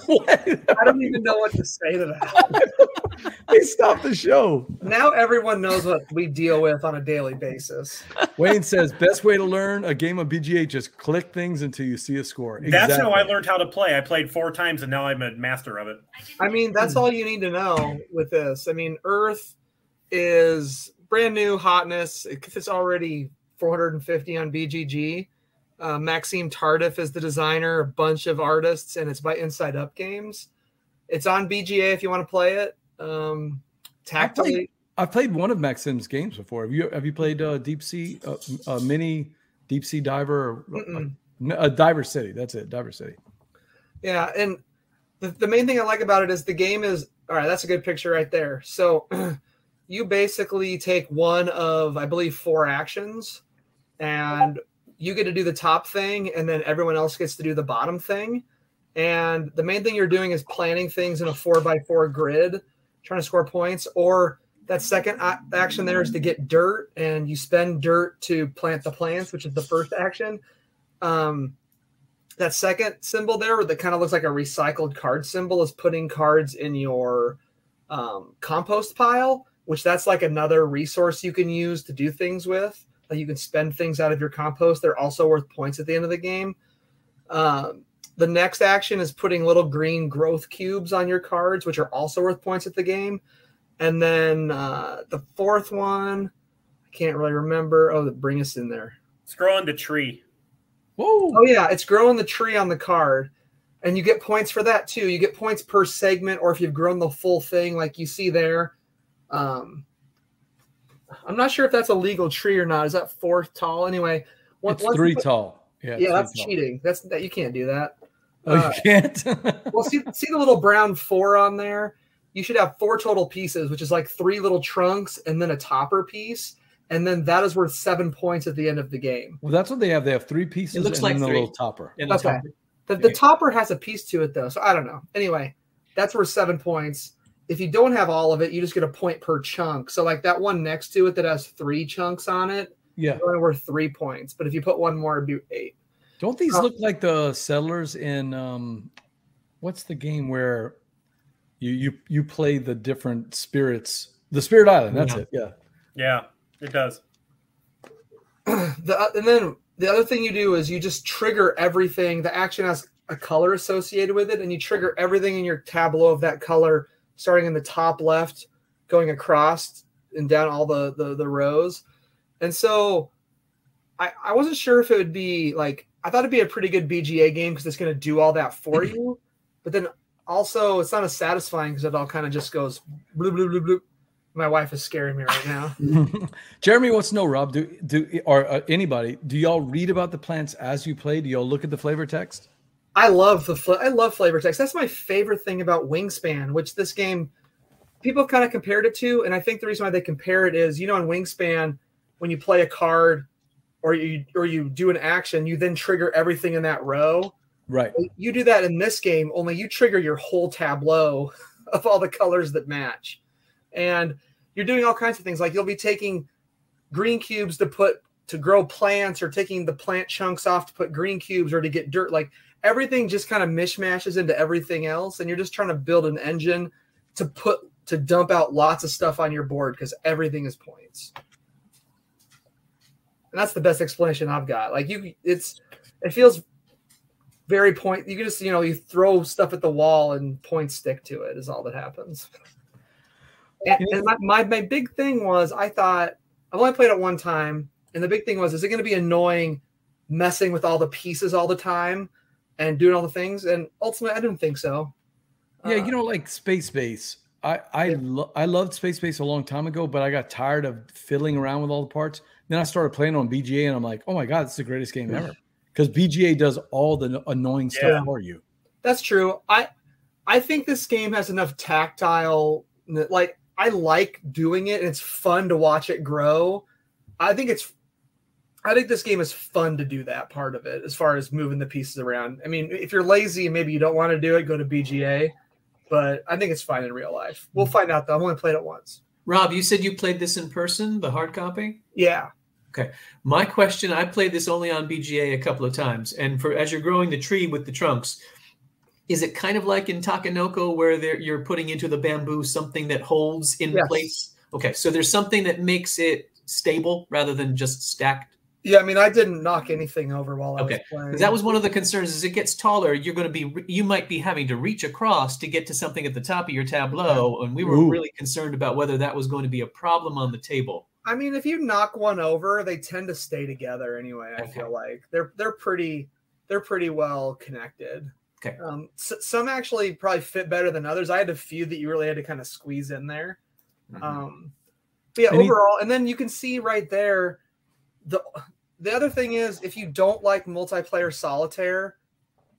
I don't even know what to say to that. They stopped the show. Now everyone knows what we deal with on a daily basis. Wayne says, best way to learn a game of BGA, just click things until you see a score. Exactly. That's how I learned how to play. I played 4 times, and now I'm a master of it. I mean, that's all you need to know with this. I mean, Earth is brand new hotness. It's already 450 on BGG. Maxime Tardif is the designer, a bunch of artists, and it's by Inside Up Games. It's on BGA if you want to play it. Tactically, I've played one of Maxime's games before. Have you played Deep Sea, mini Deep Sea Diver, or Diver City? That's it, Diver City. Yeah, and the main thing I like about it is the game is all right. That's a good picture right there. So you basically take one of, I believe, 4 actions, and you get to do the top thing, and then everyone else gets to do the bottom thing. And the main thing you're doing is planning things in a 4x4 grid, trying to score points. Or that second action there is to get dirt, and you spend dirt to plant the plants, which is the first action. That second symbol there that kind of looks like a recycled card symbol is putting cards in your compost pile, which that's like another resource you can use to do things with. Like you can spend things out of your compost. They're also worth points at the end of the game. The next action is putting little green growth cubes on your cards, which are also worth points at the game. And then the fourth one, I can't really remember. Oh, bring us in there. It's growing the tree. Whoa. Oh, yeah. It's growing the tree on the card. And you get points for that, too. You get points per segment, or if you've grown the full thing like you see there. I'm not sure if that's a legal tree or not. Is that 4 tall? Anyway. It's 3 tall. Yeah, that's cheating. That you can't do that. Oh, you can't? Well, see the little brown 4 on there? You should have 4 total pieces, which is like 3 little trunks and then a topper piece. And then that is worth 7 points at the end of the game. Well, that's what they have. They have 3 pieces and like then a 3. little topper. Okay. The topper has a piece to it, though. So I don't know. Anyway, that's worth 7 points. if you don't have all of it, you just get a point per chunk. So like that one next to it that has 3 chunks on it, yeah, it's only worth 3 points. But if you put one more, it'd be 8. Don't these look like the settlers in what's the game where you play the different spirits? The Spirit Island. That's it. Yeah. Yeah, it does. And then the other thing you do is you just trigger everything. The action has a color associated with it, and you trigger everything in your tableau of that color, starting in the top left, going across and down all the rows. And so I wasn't sure if it would be like, I thought it'd be a pretty good BGA game because it's going to do all that for you. But then also it's not as satisfying because it all kind of just goes bloop, bloop, bloop, bloop. My wife is scaring me right now. Jeremy wants to know, Rob, anybody, do y'all read about the plants as you play? Do y'all look at the flavor text? I love flavor text. That's my favorite thing about Wingspan, which this game, people have kind of compared it to. And I think the reason why they compare it is, in Wingspan, when you play a card or you do an action, you then trigger everything in that row. Right. You do that in this game, only you trigger your whole tableau of all the colors that match. And you're doing all kinds of things. Like you'll be taking green cubes to grow plants, or taking the plant chunks off to put green cubes, or to get dirt. Like everything just kind of mishmashes into everything else. And you're just trying to build an engine to dump out lots of stuff on your board because everything is points. And that's the best explanation I've got. Like it feels very point. You can just, you throw stuff at the wall and points stick to it is all that happens. And my big thing was, I thought, I've only played it one time, and the big thing was, is it going to be annoying messing with all the pieces all the time and doing all the things? And ultimately, I didn't think so. Yeah, like Space Base. I loved Space Base a long time ago, but I got tired of fiddling around with all the parts. Then I started playing on BGA, and I'm like, oh my God, this is the greatest game ever. Because BGA does all the annoying stuff for you. That's true. I think this game has enough tactile, like, I like doing it, and it's fun to watch it grow. I think this game is fun to do that part of it, as far as moving the pieces around. I mean, if you're lazy and maybe you don't want to do it, go to BGA. But I think it's fine in real life. We'll find out, though. I've only played it once. Rob, you said you played this in person, the hard copy? Yeah. Okay. My question, I played this only on BGA a couple of times. And as you're growing the tree with the trunks, is it kind of like in Takenoko where you're putting into the bamboo something that holds in place? Okay, so there's something that makes it stable rather than just stacked? Yeah, I mean, I didn't knock anything over while I was playing. That was one of the concerns. As it gets taller, you might be having to reach across to get to something at the top of your tableau, and we were really concerned about whether that was going to be a problem on the table. I mean, if you knock one over, they tend to stay together anyway. I feel like they're pretty well connected. Okay. Some actually probably fit better than others. I had a few that you really had to kind of squeeze in there. But yeah, overall, and then you can see right there, the other thing is, if you don't like multiplayer solitaire,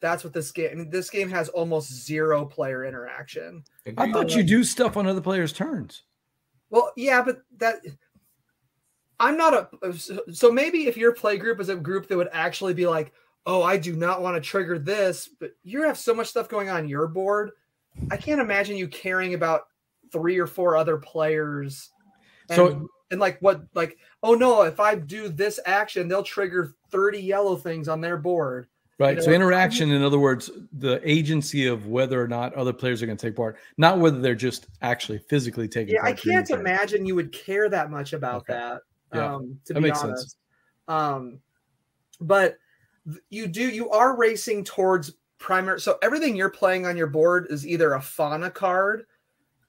that's what this game. I mean, this game has almost 0 player interaction. I thought you do stuff on other players' turns. Well, yeah, but I'm not so maybe if your play group is a group that would actually be like, oh, I do not want to trigger this, but you have so much stuff going on your board. I can't imagine you caring about 3 or 4 other players. And oh no, if I do this action, they'll trigger 30 yellow things on their board. Right. So interaction, in other words, the agency of whether or not other players are going to take part, not whether they're just actually physically taking part. Yeah, I can't imagine you would care that much about that. Yeah, to be honest. But you are racing towards primary. So everything you're playing on your board is either a fauna card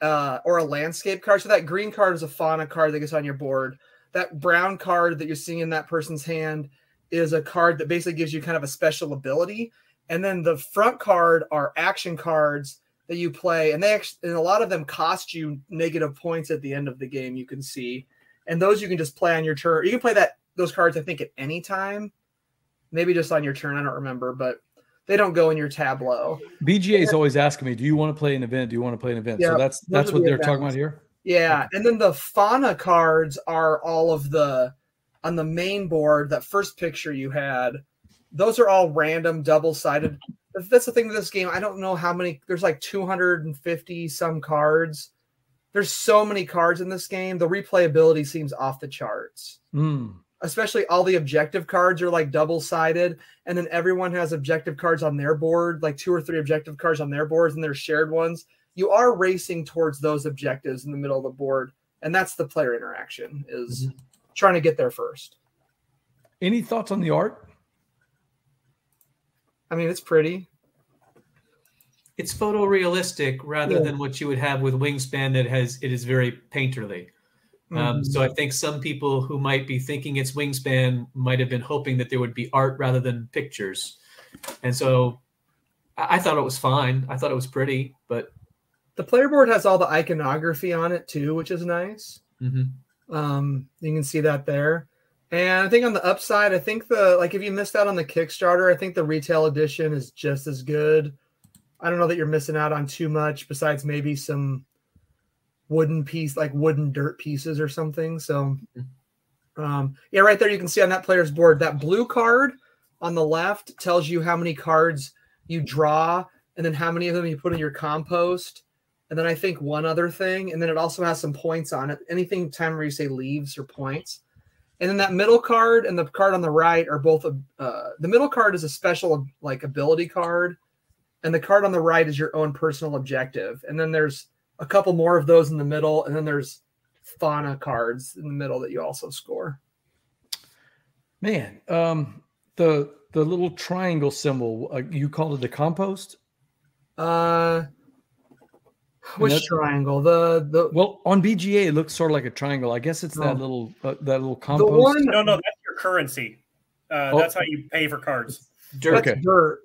or a landscape card. So that green card is a fauna card that gets on your board. That brown card that you're seeing in that person's hand is a card that basically gives you kind of a special ability. And then the front card are action cards that you play. And and a lot of them cost you negative points at the end of the game, you can see. And those you can just play on your turn. You can play those cards, I think, at any time. Maybe just on your turn. I don't remember, but they don't go in your tableau. BGA is always asking me, do you want to play an event? Do you want to play an event? Yeah, so that's what they're talking about here? Yeah. Okay. And then the fauna cards are all of on the main board, that first picture you had, those are all random double-sided. That's the thing with this game. I don't know how many. There's like 250 some cards. There's so many cards in this game. The replayability seems off the charts. Especially all the objective cards are like double-sided, and then everyone has objective cards on their board, like 2 or 3 objective cards on their boards, and they're shared ones. You are racing towards those objectives in the middle of the board, and that's the player interaction, is trying to get there first. Any thoughts on the art? I mean, it's pretty. It's photorealistic rather than what you would have with Wingspan it is very painterly. So I think some people who might be thinking it's Wingspan might have been hoping that there would be art rather than pictures. And so I thought it was fine. I thought it was pretty, but the player board has all the iconography on it too, which is nice. You can see that there. And I think on the upside, I think if you missed out on the Kickstarter, I think the retail edition is just as good. I don't know that you're missing out on too much besides maybe some wooden dirt pieces or something. So yeah, right there you can see on that player's board, that blue card on the left tells you how many cards you draw and then how many of them you put in your compost. And then I think one other thing, and then it also has some points on it. Anything time where you say leaves or points. And then that middle card and the card on the right are both the middle card is a special like ability card, and the card on the right is your own personal objective. And then there's a couple more of those in the middle, and then there's fauna cards in the middle that you also score. Man, the little triangle symbol, you called it the compost? Which triangle? Well, on BGA it looks sort of like a triangle. I guess it's that little compost. No, that's your currency. That's how you pay for cards. Dirt. That's dirt.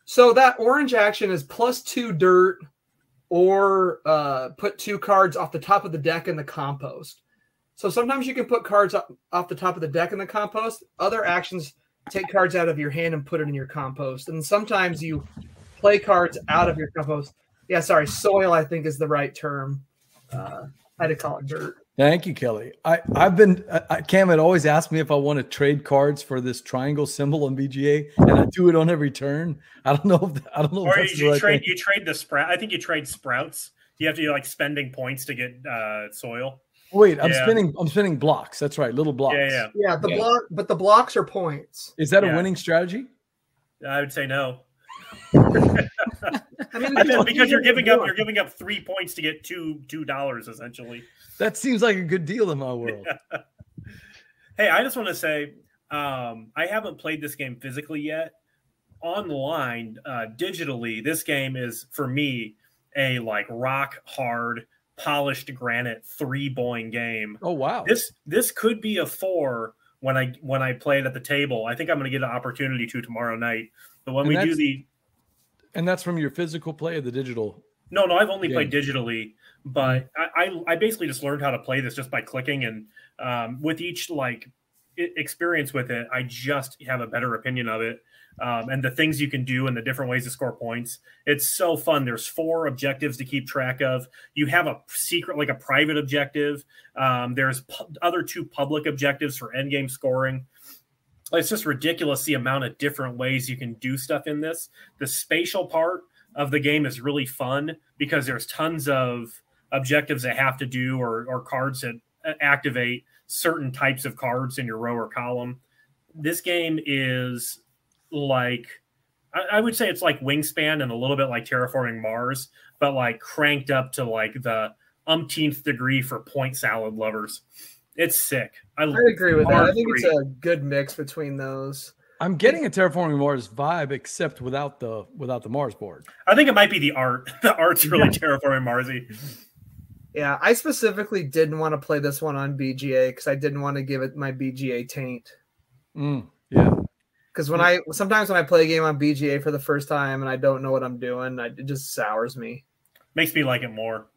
So that orange action is +2 dirt, or put 2 cards off the top of the deck in the compost. So sometimes you can put cards off the top of the deck in the compost. Other actions take cards out of your hand and put it in your compost. And sometimes you play cards out of your compost. Yeah, sorry, soil I think is the right term. I had to call it dirt. Thank you, Kelly. Cam had always asked me if I want to trade cards for this triangle symbol on BGA, and I do it on every turn. I don't know if that's you trade the sprout. I think you trade sprouts. You have to do like spending points to get soil. Wait, I'm spinning blocks. That's right, little blocks. Yeah. But the blocks are points. Is that a winning strategy? I would say no. I mean, because you're giving up 3 points to get $2 essentially. That seems like a good deal in my world. Yeah. Hey, I just want to say I haven't played this game physically yet. Online, digitally, this game is for me a like rock hard, polished granite 3-boing game. Oh wow! This could be a 4 when I play it at the table. I think I'm going to get an opportunity to tomorrow night. But when we do and that's from your physical play or the digital? No, I've only played digitally, but I basically just learned how to play this just by clicking, and with each like experience with it, I just have a better opinion of it, and the things you can do and the different ways to score points. It's so fun. There's 4 objectives to keep track of. You have a secret, like a private objective. There's other 2 public objectives for endgame scoring. It's just ridiculous the amount of different ways you can do stuff in this. The spatial part of the game is really fun because there's tons of objectives that have to do or cards that activate certain types of cards in your row or column. This game is like, I would say it's like Wingspan and a little bit like Terraforming Mars, but like cranked up to like the umpteenth degree for point salad lovers. It's sick. I agree with that. I think it's a good mix between those. I'm getting a Terraforming Mars vibe, except without the Mars board. I think it might be the art. The art's really Terraforming Marsy. Yeah, I specifically didn't want to play this one on BGA because I didn't want to give it my BGA taint. Yeah. Because sometimes when I play a game on BGA for the first time and I don't know what I'm doing, it just sours me. Makes me like it more.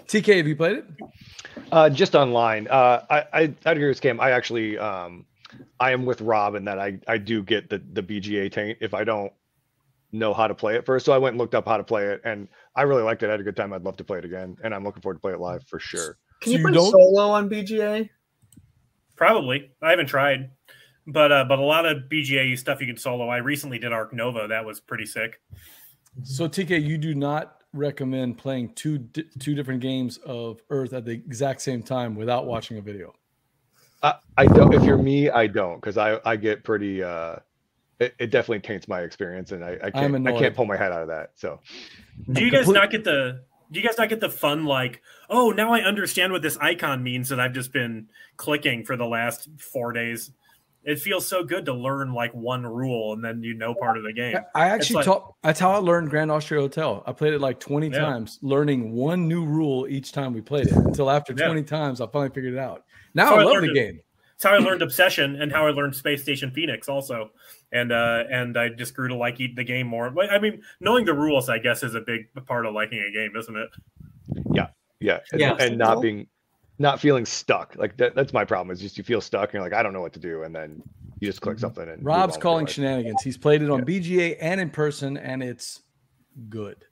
TK, have you played it? Just online. I'd agree with Cam. I actually I am with Rob in that I do get the BGA taint if I don't know how to play it first. So I went and looked up how to play it, and I really liked it. I had a good time. I'd love to play it again, and I'm looking forward to play it live for sure. Can you play solo on BGA? Probably. I haven't tried, but a lot of BGA stuff you can solo. I recently did Arc Nova. That was pretty sick. So TK, you do not recommend playing two different games of Earth at the exact same time without watching a video? I don't. If you're me, I don't, because I get pretty. It definitely taints my experience, and I can't pull my head out of that. So, do you guys not get the fun, like, oh, now I understand what this icon means that I've just been clicking for the last 4 days? It feels so good to learn like one rule and then part of the game. I actually that's how I learned Grand Austria Hotel. I played it like 20 times, learning one new rule each time we played it, until after 20 times I finally figured it out. Now I love the game. It's how I learned Obsession and how I learned Space Station Phoenix also. And I just grew to like the game more. I mean, knowing the rules, I guess, is a big part of liking a game, isn't it? Yeah. And not feeling stuck. Like that's my problem, is just you feel stuck and you're like, I don't know what to do. And then you just click something. And Rob's calling shenanigans. He's played it on BGA and in person, and it's good,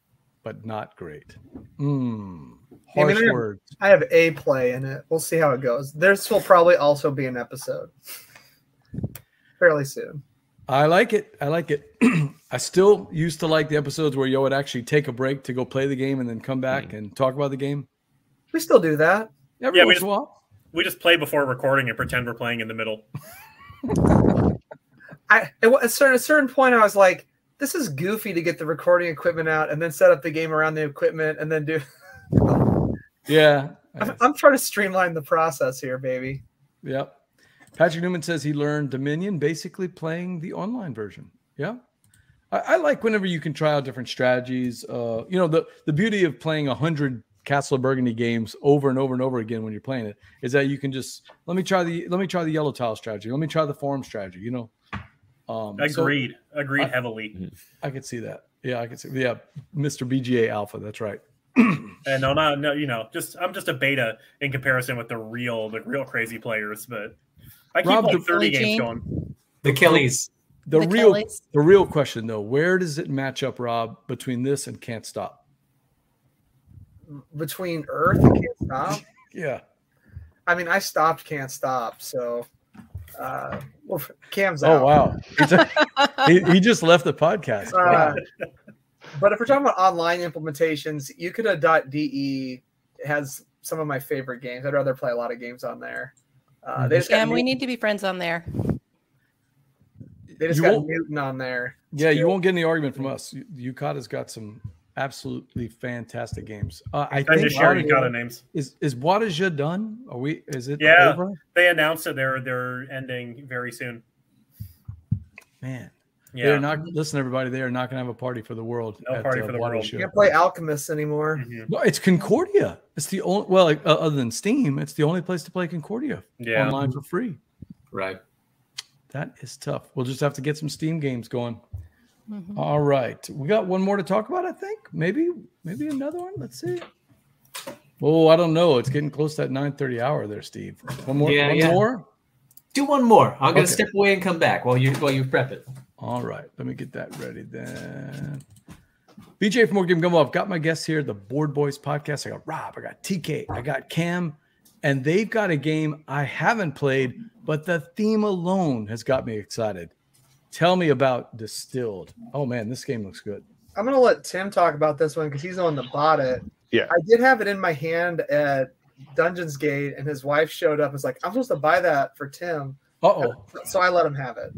but not great. Harsh words. I have a play in it. We'll see how it goes. This will probably also be an episode fairly soon. I like it. I still used to like the episodes where you would actually take a break to go play the game and then come back and talk about the game. We still do that. Every once in a while. We just play before recording and pretend we're playing in the middle. At a certain point, I was like, this is goofy to get the recording equipment out and then set up the game around the equipment and then do. Yeah. I'm trying to streamline the process here, baby. Yep. Patrick Newman says he learned Dominion basically playing the online version. Yeah. I like whenever you can try out different strategies. The beauty of playing 100 Castle of Burgundy games over and over and over again when you're playing it is that you can just let me try the yellow tile strategy. Let me try the forum strategy. Agreed heavily. I could see that. Yeah, I could see. Yeah, Mr. BGA Alpha. That's right. And no, I'm just a beta in comparison with the real crazy players. But I keep like 30 games going. The Kellys. The real question though, where does it match up, Rob, between this and Can't Stop? Between Earth and Can't Stop? Yeah. I mean, I stopped Can't Stop, so Cam's out. Oh wow. he just left the podcast. But if we're talking about online implementations, Yucata.de has some of my favorite games. I'd rather play a lot of games on there. We need to be friends on there. They just got Newton on there. Yeah, you won't get any argument from us. Yucata's got some absolutely fantastic games. I think just share Yucata names. Is Wadajia done? Is it over? Yeah, they announced that they're ending very soon. Man. Yeah. They're not, listen, everybody, they are not going to have a party for the world. No party for the world. You can't play Alchemist anymore. Mm-hmm. No, it's Concordia. It's the only, other than Steam, it's the only place to play Concordia online for free. Right. That is tough. We'll just have to get some Steam games going. Mm-hmm. All right. We got one more to talk about, I think. Maybe another one. Let's see. Oh, I don't know. It's getting close to that 9:30 hour there, Steve. One more? More? Do one more. I'm going to step away and come back while you prep it. All right, let me get that ready then. BJ from Board Game Gumbo. I've got my guests here, the Board Boys podcast. I got Rob, I got TK, I got Cam, and they've got a game I haven't played, but the theme alone has got me excited. Tell me about Distilled. Oh man, this game looks good. I'm going to let Tim talk about this one because he's the one that bought it. Yeah, I did have it in my hand at Dungeons Gate, and his wife showed up and was like, I'm supposed to buy that for Tim. So I let him have it.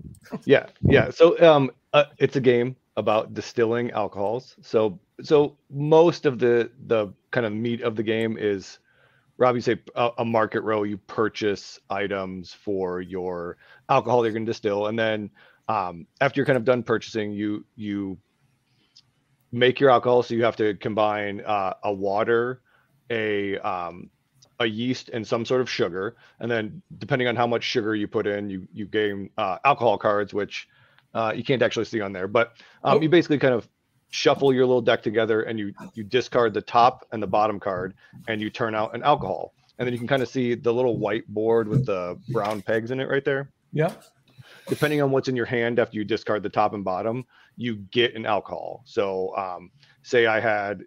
Yeah. So it's a game about distilling alcohols. So most of the kind of meat of the game is, Rob, you say a market row. You purchase items for your alcohol you're going to distill, and then after you're kind of done purchasing, you make your alcohol. So you have to combine a water, a yeast, and some sort of sugar, and then depending on how much sugar you put in, you gain alcohol cards, which you can't actually see on there, but you basically kind of shuffle your little deck together, and you discard the top and the bottom card, and you turn out an alcohol, and then you can kind of see the little white board with the brown pegs in it right there. Yeah. Depending on what's in your hand after you discard the top and bottom, you get an alcohol. So say I had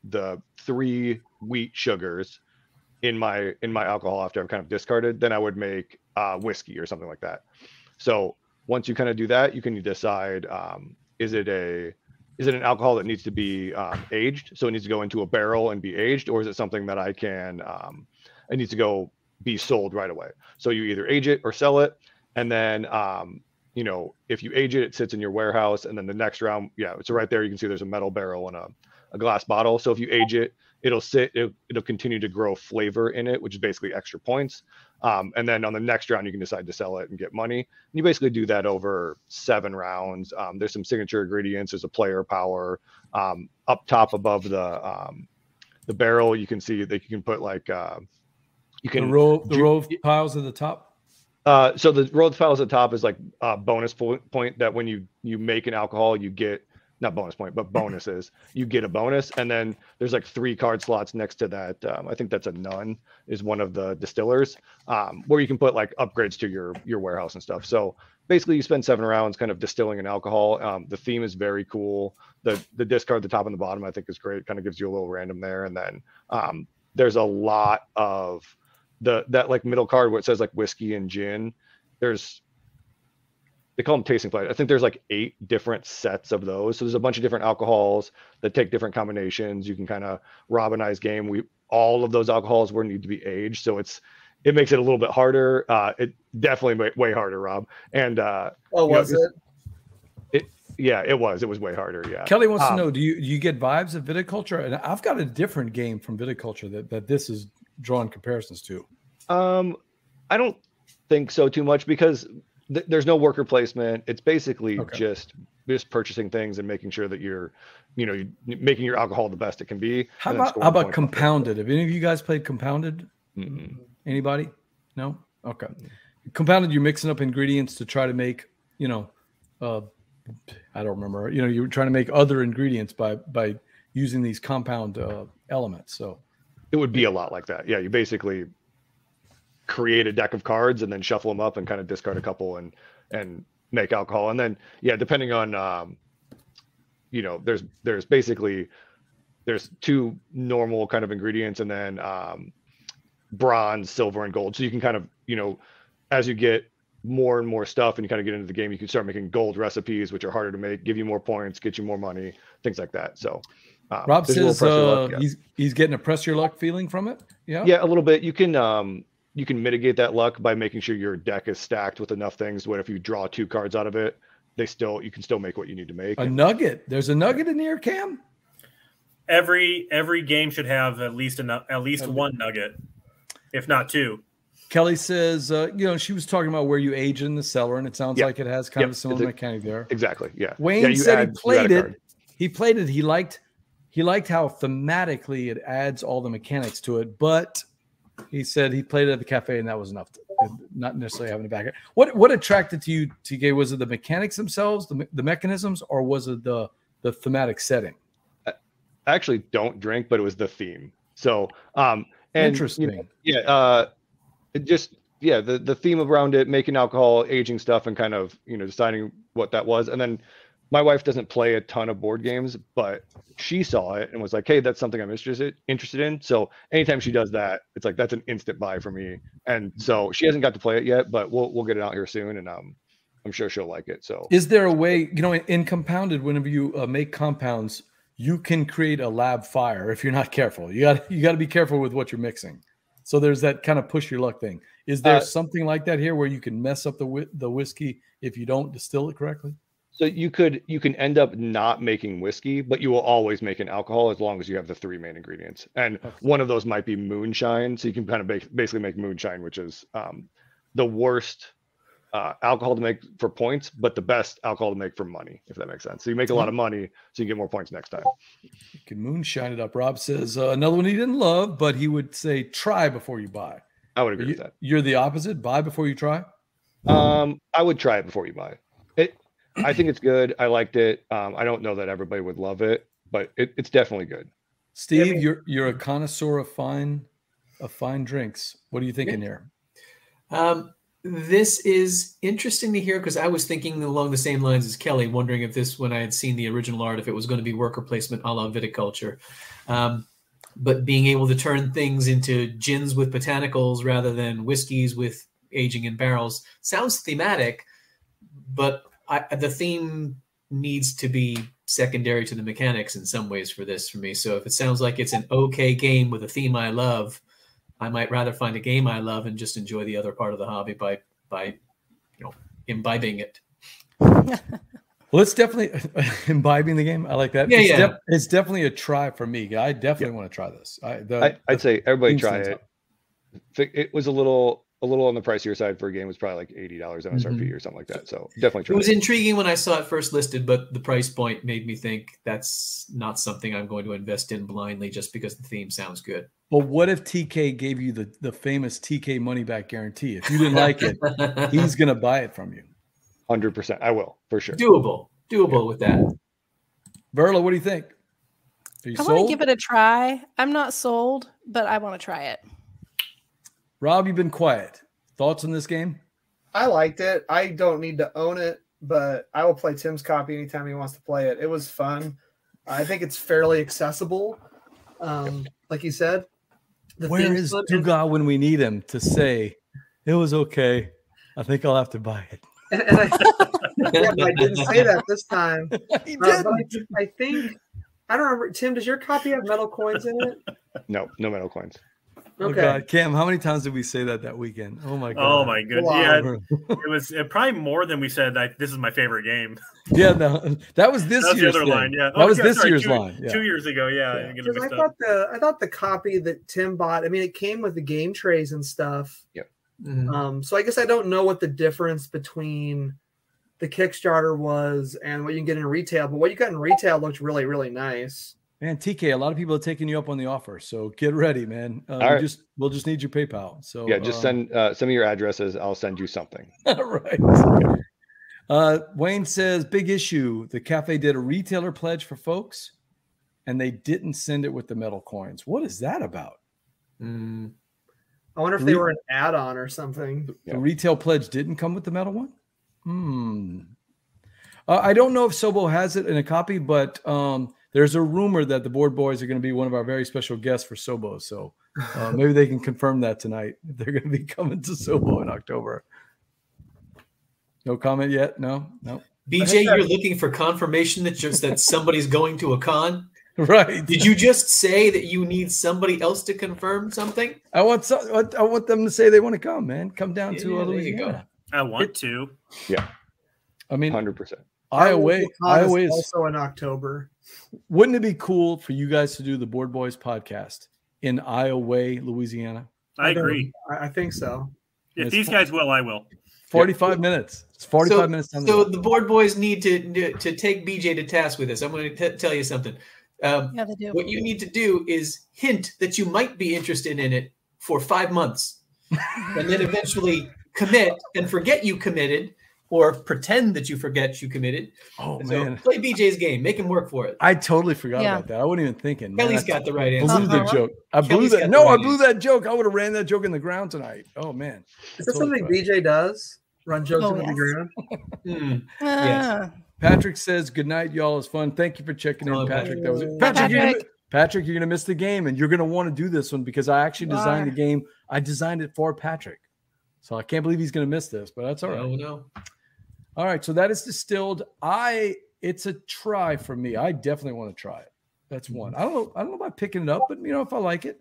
the 3 wheat sugars in my alcohol after I've kind of discarded, then I would make whiskey or something like that. So once you kind of do that, you can decide, is it an alcohol that needs to be aged? So it needs to go into a barrel and be aged, or is it something that I can, it needs to go be sold right away? So you either age it or sell it. And then, you know, if you age it, it sits in your warehouse. And then the next round, so right there, you can see there's a metal barrel and a glass bottle. So if you age it, it'll continue to grow flavor in it, which is basically extra points. And then on the next round, you can decide to sell it and get money. And you basically do that over 7 rounds. There's some signature ingredients. There's a player power up top above the barrel. You can see that you can put like you can the row of piles at the top. So the row of piles at the top is like a bonus point that when you make an alcohol, you get. Not bonus point, but bonuses. You get a bonus, and then there's like 3 card slots next to that. I think that's a Nun is one of the distillers, where you can put like upgrades to your warehouse and stuff. So basically, you spend 7 rounds kind of distilling an alcohol. The theme is very cool. The discard at the top and the bottom I think is great. Kind of gives you a little random there, and then there's a lot of that like middle card where it says like whiskey and gin. They call them tasting flight. I think there's like 8 different sets of those. So there's a bunch of different alcohols that take different combinations. You can kind of Robinize game. All of those alcohols will need to be aged. So it makes it a little bit harder. It definitely way harder, Rob. And was it? Yeah, it was way harder. Yeah. Kelly wants to know, do you get vibes of viticulture? And I've got a different game from viticulture that this is drawing comparisons to. I don't think so too much because there's no worker placement. It's basically just purchasing things and making sure that you're making your alcohol the best it can be. How about compounded? Have any of you guys played compounded? Mm-mm. Anybody? No? Okay. Compounded, you're mixing up ingredients to try to make, I don't remember, you're trying to make other ingredients by using these compound elements. So it would be a lot like that. Yeah. You basically create a deck of cards and then shuffle them up and kind of discard a couple and make alcohol. And then, depending on, there's 2 normal kind of ingredients and then bronze, silver, and gold. So you can kind of, as you get more and more stuff and you kind of get into the game, you can start making gold recipes, which are harder to make, give you more points, get you more money, things like that. So Rob says he's getting a press your luck feeling from it. Yeah, a little bit. You can mitigate that luck by making sure your deck is stacked with enough things where if you draw 2 cards out of it, you can still make what you need to make. Nugget. There's a nugget in here, Cam. Every game should have at least one nugget, if not 2. Kelly says, she was talking about where you age in the cellar, and it sounds like it has kind of a similar mechanic there. Exactly. Yeah. Wayne said he played it. He played it. He liked how thematically it adds all the mechanics to it, but he said he played it at the cafe and that was enough, not necessarily having to back it. What attracted to you, TK? Was it the mechanics themselves, the mechanisms, or was it the thematic setting? I actually don't drink, but it was the theme. So, interesting. The theme around it, making alcohol, aging stuff, and kind of, deciding what that was. And then my wife doesn't play a ton of board games, but she saw it and was like, hey, that's something I'm interested in. So anytime she does that, it's like, that's an instant buy for me. And so she hasn't got to play it yet, but we'll get it out here soon. And I'm sure she'll like it. So is there a way, in compounded, whenever you make compounds, you can create a lab fire if you're not careful. You got to be careful with what you're mixing. So there's that kind of push your luck thing. Is there something like that here where you can mess up the whiskey if you don't distill it correctly? So you can end up not making whiskey, but you will always make an alcohol as long as you have the 3 main ingredients. And one of those might be moonshine. So you can kind of basically make moonshine, which is the worst alcohol to make for points, but the best alcohol to make for money, if that makes sense. So you make a lot of money, so you get more points next time. You can moonshine it up. Rob says another one he didn't love, but he would say try before you buy. I would agree with that. You're the opposite. Buy before you try. I would try it before you buy it. I think it's good. I liked it. I don't know that everybody would love it, but it's definitely good. Steve, you're a connoisseur of fine drinks. What are you thinking here? This is interesting to hear because I was thinking along the same lines as Kelly, wondering if this, when I had seen the original art, if it was going to be worker placement a la viticulture. But being able to turn things into gins with botanicals rather than whiskeys with aging in barrels sounds thematic. but the theme needs to be secondary to the mechanics in some ways for me. So if it sounds like it's an okay game with a theme I love, I might rather find a game I love and just enjoy the other part of the hobby by imbibing it. Well, it's definitely imbibing the game. I like that. Yeah, It's definitely a try for me. I definitely want to try this. I'd say everybody try it. It was a little on the pricier side for a game. It was probably like $80 MSRP or something like that. So definitely try it. It was intriguing when I saw it first listed, but the price point made me think that's not something I'm going to invest in blindly just because the theme sounds good. But what if TK gave you the famous TK money back guarantee? If you didn't like it, he's going to buy it from you. 100%. I will, for sure. Doable with that. Verla, what do you think? Are you I sold? want to give it a try. I'm not sold, but I want to try it. Rob, you've been quiet. Thoughts on this game? I liked it. I don't need to own it, but I will play Tim's copy anytime he wants to play it. It was fun. I think it's fairly accessible. Like you said. Where is Duga when we need him to say, it was okay, I think I'll have to buy it? And I didn't say that this time. He did. I think, I don't remember. Tim, does your copy have metal coins in it? No metal coins. Oh Okay. God, Cam, how many times did we say that weekend? Oh my God. Oh my goodness. Wow. Yeah, it was probably more than we said. This is my favorite game. Yeah, no, that was this year's the other thing. line. Yeah, That was this year's line. Yeah. 2 years ago. Yeah, Yeah. I'm getting Because mixed up. I thought the copy that Tim bought, I mean, it came with the game trays and stuff. Yep. So I guess I don't know what the difference between the Kickstarter was and what you can get in retail, but what you got in retail looked really, really nice. Man, TK, a lot of people are taking you up on the offer, so get ready, man. Right. We'll just need your PayPal. So Yeah, just send me your addresses. I'll send you something. Right. Wayne says, big issue. The cafe did a retailer pledge for folks, and they didn't send it with the metal coins. What is that about? I wonder if they were an add-on or something. The retail pledge didn't come with the metal one? I don't know if Sobo has it in a copy, but there's a rumor that the Board Boys are going to be one of our very special guests for Sobo. So maybe they can confirm that tonight. They're going to be coming to Sobo in October. No comment yet? No. BJ, you're looking for confirmation that somebody's going to a con? Right. Did you just say that you need somebody else to confirm something? I want them to say they want to come, man. Come down to Louisiana. I want to. Yeah. I mean, 100%. Iowa is also in October. Wouldn't it be cool for you guys to do the Board Boys podcast in Iowa, Louisiana? I agree. I think so. If these guys will, I will. 45 minutes. It's 45 minutes. So the Board Boys need to take BJ to task with this. I'm going to tell you something. Yeah, they do. What you need to do is hint that you might be interested in it for 5 months, and then eventually commit and forget you committed, or pretend that you forget you committed. Oh, so man. play BJ's game. Make him work for it. I totally forgot about that. I wasn't even thinking. Kelly's got the right answer. Blew the joke. I blew that. No, I blew that joke. I would have ran that joke in the ground tonight. Oh, man. Is that something BJ does? Run jokes into the ground? Yes. Patrick says, good night, y'all. It's fun. Thank you for checking in, Patrick. That was it. Patrick, you're going to miss the game, and you're going to want to do this one because I actually designed the game. I designed it for Patrick. So I can't believe he's going to miss this, but that's all right. Oh, no. All right, so that is Distilled. It's a try for me. I definitely want to try it. That's one. I don't know about picking it up, but if I like it,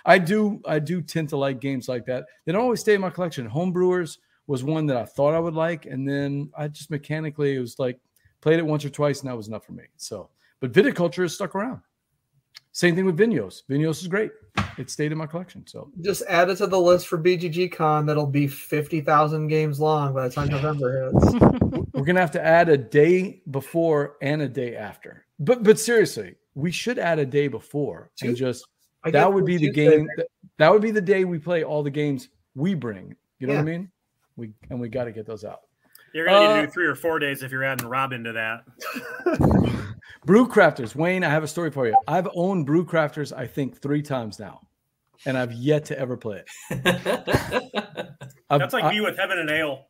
I do tend to like games like that. They don't always stay in my collection. Homebrewers was one that I thought I would like, and then I just mechanically it was like played it once or twice, and that was enough for me. So, but Viticulture has stuck around. Same thing with Vinhos. Vinhos is great. It stayed in my collection. So just add it to the list for BGG Con. That'll be 50,000 games long by the time November hits. We're gonna have to add a day before and a day after. But seriously, we should add a day before and just that would be the game. That would be the day we play all the games we bring. You know what I mean? We got to get those out. You're gonna need to do 3 or 4 days if you're adding Rob into that. Brew Crafters. Wayne, I have a story for you. I've owned Brew Crafters, I think, 3 times now, and I've yet to ever play it. That's like me with Heaven and Ale.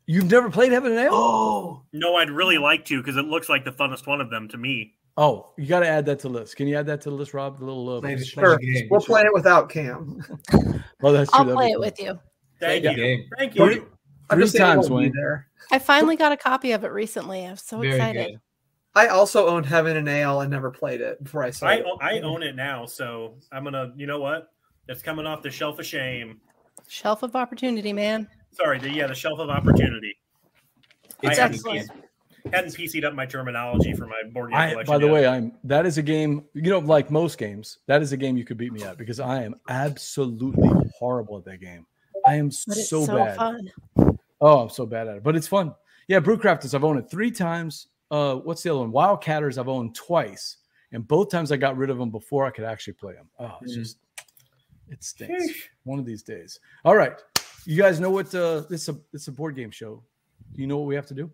You've never played Heaven and Ale? Oh. No, I'd really like to because it looks like the funnest one of them to me. Oh, you got to add that to the list. Can you add that to the list, Rob? The little sure. We'll play it without Cam. Well, that's true. I'll play it with you. Thank you. 3 times, Wayne. There. I finally got a copy of it recently. I was so excited. Good. I also owned Heaven and Ale and never played it before I saw it. I own it now, so I'm gonna. You know what? It's coming off the shelf of shame. Shelf of opportunity, man. Sorry, the shelf of opportunity. It's excellent. Hadn't PC'd up my terminology for my board game collection. By the way, that is a game, like most games, that is a game you could beat me at because I am absolutely horrible at that game. I am so bad. Fun. Oh, I'm so bad at it, but it's fun. Yeah, Brewcrafters, I've owned it 3 times. What's the other one? Wildcatters, I've owned twice, and both times I got rid of them before I could actually play them. Oh, it stinks. One of these days. All right, you guys know what? It's a board game show. Do you know what we have to do?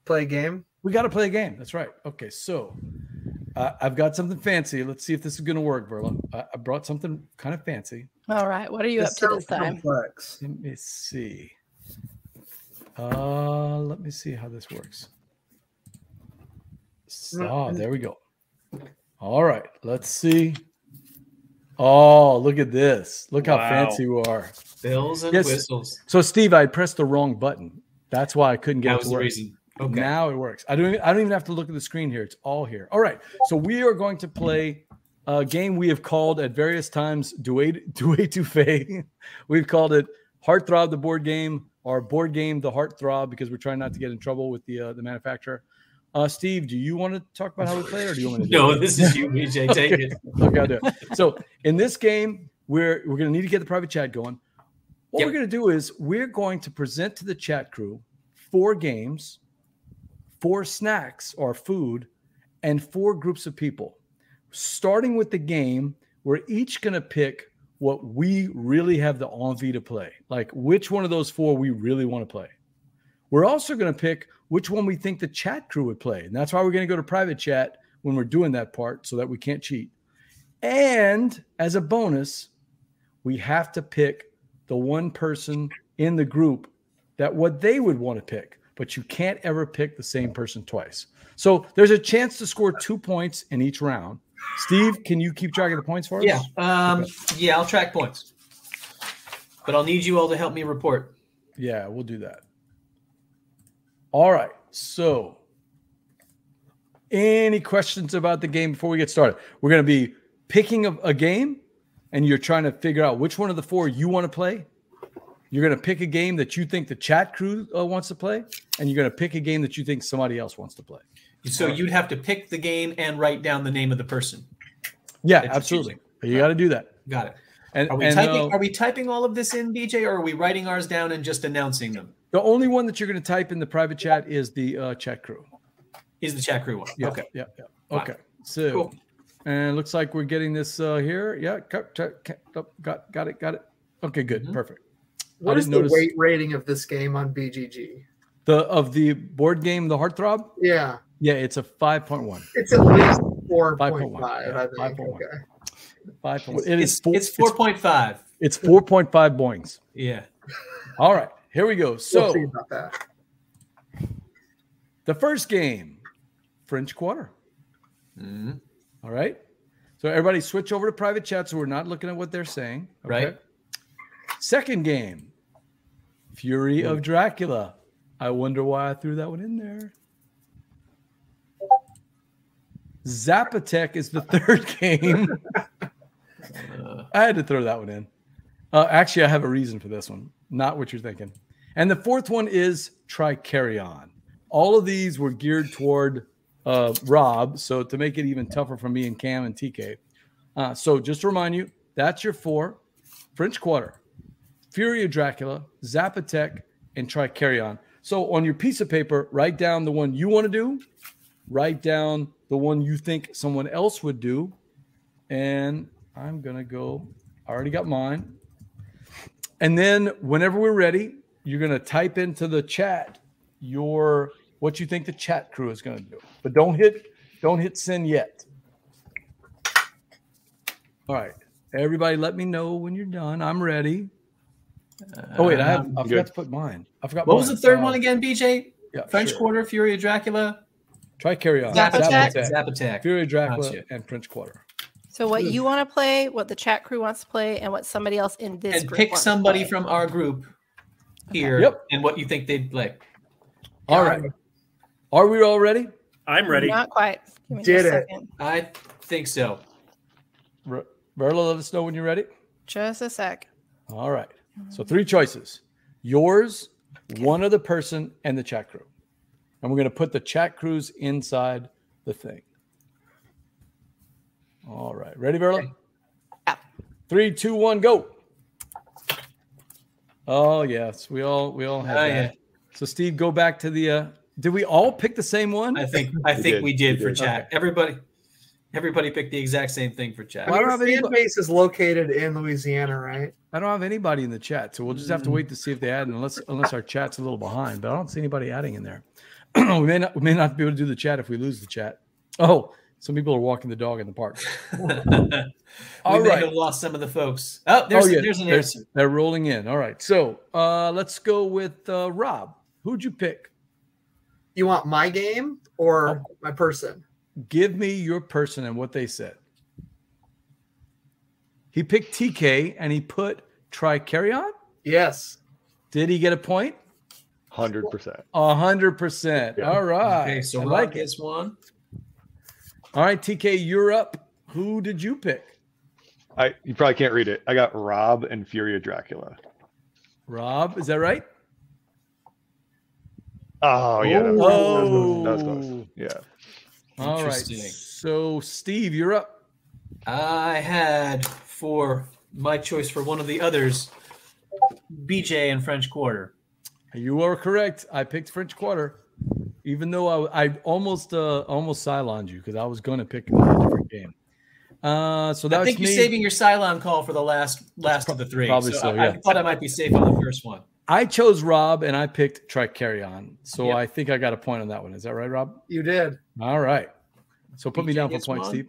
Play a game. We got to play a game. That's right. Okay, so I've got something fancy. Let's see if this is going to work, Verla. I brought something kind of fancy. All right, what are you up to this time? Complex. Let me see. Let me see how this works. So, there we go. All right, let's see. Oh, look at this. Look how fancy you are. Bells and whistles. So, Steve, I pressed the wrong button. That's why I couldn't get it to work. Reason. Okay. Now it works. I don't even have to look at the screen here. It's all here. All right. So we are going to play a game we have called at various times Douay Touffet. We've called it Heartthrob the board game, or board game the Heartthrob, because we're trying not to get in trouble with the manufacturer. Steve, do you want to talk about how we play, or do you want me to do it? No, this is you, BJ. Take it. Okay, I'll do it. So in this game, we're going to need to get the private chat going. What we're going to do is we're going to present to the chat crew 4 games, 4 snacks or food, and 4 groups of people. Starting with the game, we're each going to pick what we really have the envie to play, like which one of those 4 we really want to play. We're also going to pick which one we think the chat crew would play, and that's why we're going to go to private chat when we're doing that part so that we can't cheat. And as a bonus, we have to pick the one person in the group that what they would want to pick, but you can't ever pick the same person twice. So there's a chance to score 2 points in each round. Steve, can you keep track of the points for us? Yeah. Yeah, I'll track points. But I'll need you all to help me report. Yeah, we'll do that. All right. So any questions about the game before we get started? We're going to be picking a game, and you're trying to figure out which one of the 4 you want to play. You're going to pick a game that you think the chat crew wants to play, and you're going to pick a game that you think somebody else wants to play. So you'd have to pick the game and write down the name of the person. Yeah, absolutely. You got to do that. Got it. And are we typing all of this in, BJ, or are we writing ours down and just announcing them? The only one that you're going to type in the private chat is the chat crew. Is the chat crew one? Yeah, okay. Yeah. Okay. So, cool. And it looks like we're getting this here. Yeah. Got it. Okay, good. Perfect. What is the weight rating of this game on BGG? Of the board game, the Heartthrob? Yeah. Yeah, it's a 5.1. It's at least 4.5, I think. 5.1. Okay. 5.1. It's 4.5. It's 4.5 boings. Yeah. All right, here we go. So we'll see about that. The first game, French Quarter. All right. So everybody switch over to private chat so we're not looking at what they're saying. Okay? Right. Second game, Fury of Dracula. I wonder why I threw that one in there. Zapotec is the third game. I had to throw that one in. Actually, I have a reason for this one, not what you're thinking. And the fourth one is Tricarion. All of these were geared toward Rob, so to make it even tougher for me and Cam and TK. So just to remind you, that's your 4. French Quarter, Fury of Dracula, Zapotec, and Tricarion. So on your piece of paper, write down the one you want to do. Write down the one you think someone else would do. And I'm going to go. I already got mine. And then whenever we're ready, you're going to type into the chat what you think the chat crew is going to do. But don't hit send yet. All right. Everybody let me know when you're done. I'm ready. Oh, wait. I forgot to put mine. What was the third one again, BJ? Yeah, French Quarter, Fury of Dracula. Tricarion. Zapotec. Fury of Dracula and French Quarter. So what you want to play, what the chat crew wants to play, and what somebody else in this and group pick wants somebody to play. from our group here and what you think they'd like. All right. Are we all ready? I'm ready. Not quite. Give me Did just a it. second. I think so. Verla, let us know when you're ready. Just a sec. All right. So 3 choices. Yours, one other person, and the chat crew. And we're going to put the chat crews inside the thing. All right. Ready, Verla? Yeah. 3, 2, 1, go. Oh, yes. We all have that. Yeah. So, Steve, go back to the did we all pick the same one? I think we did for chat. Okay. Everybody picked the exact same thing for chat. Well, our fan base is located in Louisiana, right? I don't have anybody in the chat, so we'll just have to wait to see if they add, unless our chat's a little behind. But I don't see anybody adding in there. we may not be able to do the chat if we lose the chat. Oh, some people are walking the dog in the park. All right, have lost some of the folks. Oh, there's an answer. They're rolling in. All right, so let's go with Rob. Who'd you pick? You want my game or my person? Give me your person and what they said. He picked TK and he put try carry on. Yes. Did he get a point? 100%. 100%. Yeah. All right. Okay, so I Rob like gets one. All right, TK, you're up. Who did you pick? You probably can't read it. I got Rob and Fury of Dracula. Rob, is that right? Oh, yeah. That was close. Yeah. All right. So, Steve, you're up. I had for my choice for one of the others, BJ and French Quarter. You are correct. I picked French Quarter, even though I almost Cyloned you because I was going to pick a different game. So that I think you're saving your Cylon call for the last of the 3. Probably so, yeah. I thought I might be safe on the first one. I chose Rob and I picked Try Carry On. So I think I got a point on that one. Is that right, Rob? You did. All right. So put me down for points, Steve.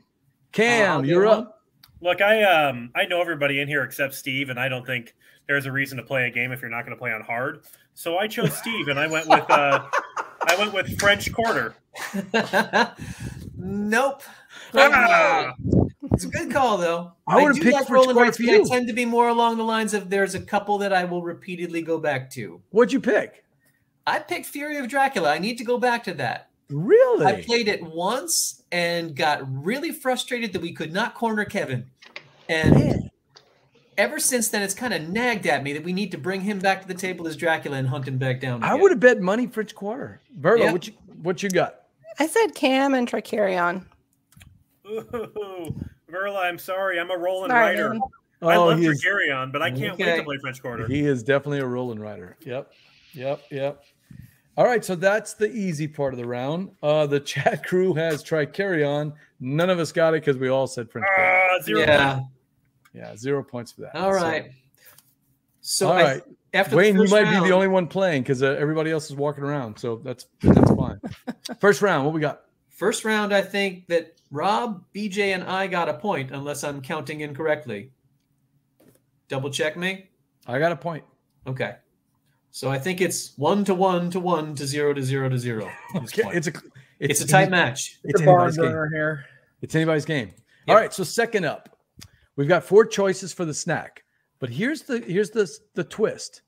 Cam, you're up. Look, I know everybody in here except Steve, and I don't think there's a reason to play a game if you're not going to play on hard. So I chose Steve, and I went with French Quarter. Nope. Ah! It's a good call, though. I would have picked like French rolling Quarter rights, for but you. I tend to be more along the lines of there's a couple that I will repeatedly go back to. What'd you pick? I picked Fury of Dracula. I need to go back to that. Really? I played it once and got really frustrated that we could not corner Kevin. And ever since then, it's kind of nagged at me that we need to bring him back to the table as Dracula and hunt him back down again. I would have bet money French Quarter. Verla, what you got? I said Cam and Tricarion. Ooh, Verla, I'm sorry. I'm a rolling Sorry, rider. man. I love Dracarion, but I can't wait to play French Quarter. He is definitely a rolling rider. Yep. All right, so that's the easy part of the round. The chat crew has Try Carry On. None of us got it because we all said French Quarter. 0 points. Yeah, 0 points for that. All right. So all right. After Wayne, you might round, be the only one playing because everybody else is walking around. So that's fine. First round, what we got? First round, I think that Rob, BJ, and I got a point, unless I'm counting incorrectly. Double check me. I got a point. Okay. So I think it's 1 to 1 to 1 to 0 to 0 to 0. Okay. It's a tight match. It's a barn burner here. It's anybody's game. Yep. All right. So second up, we've got 4 choices for the snack. But here's the twist.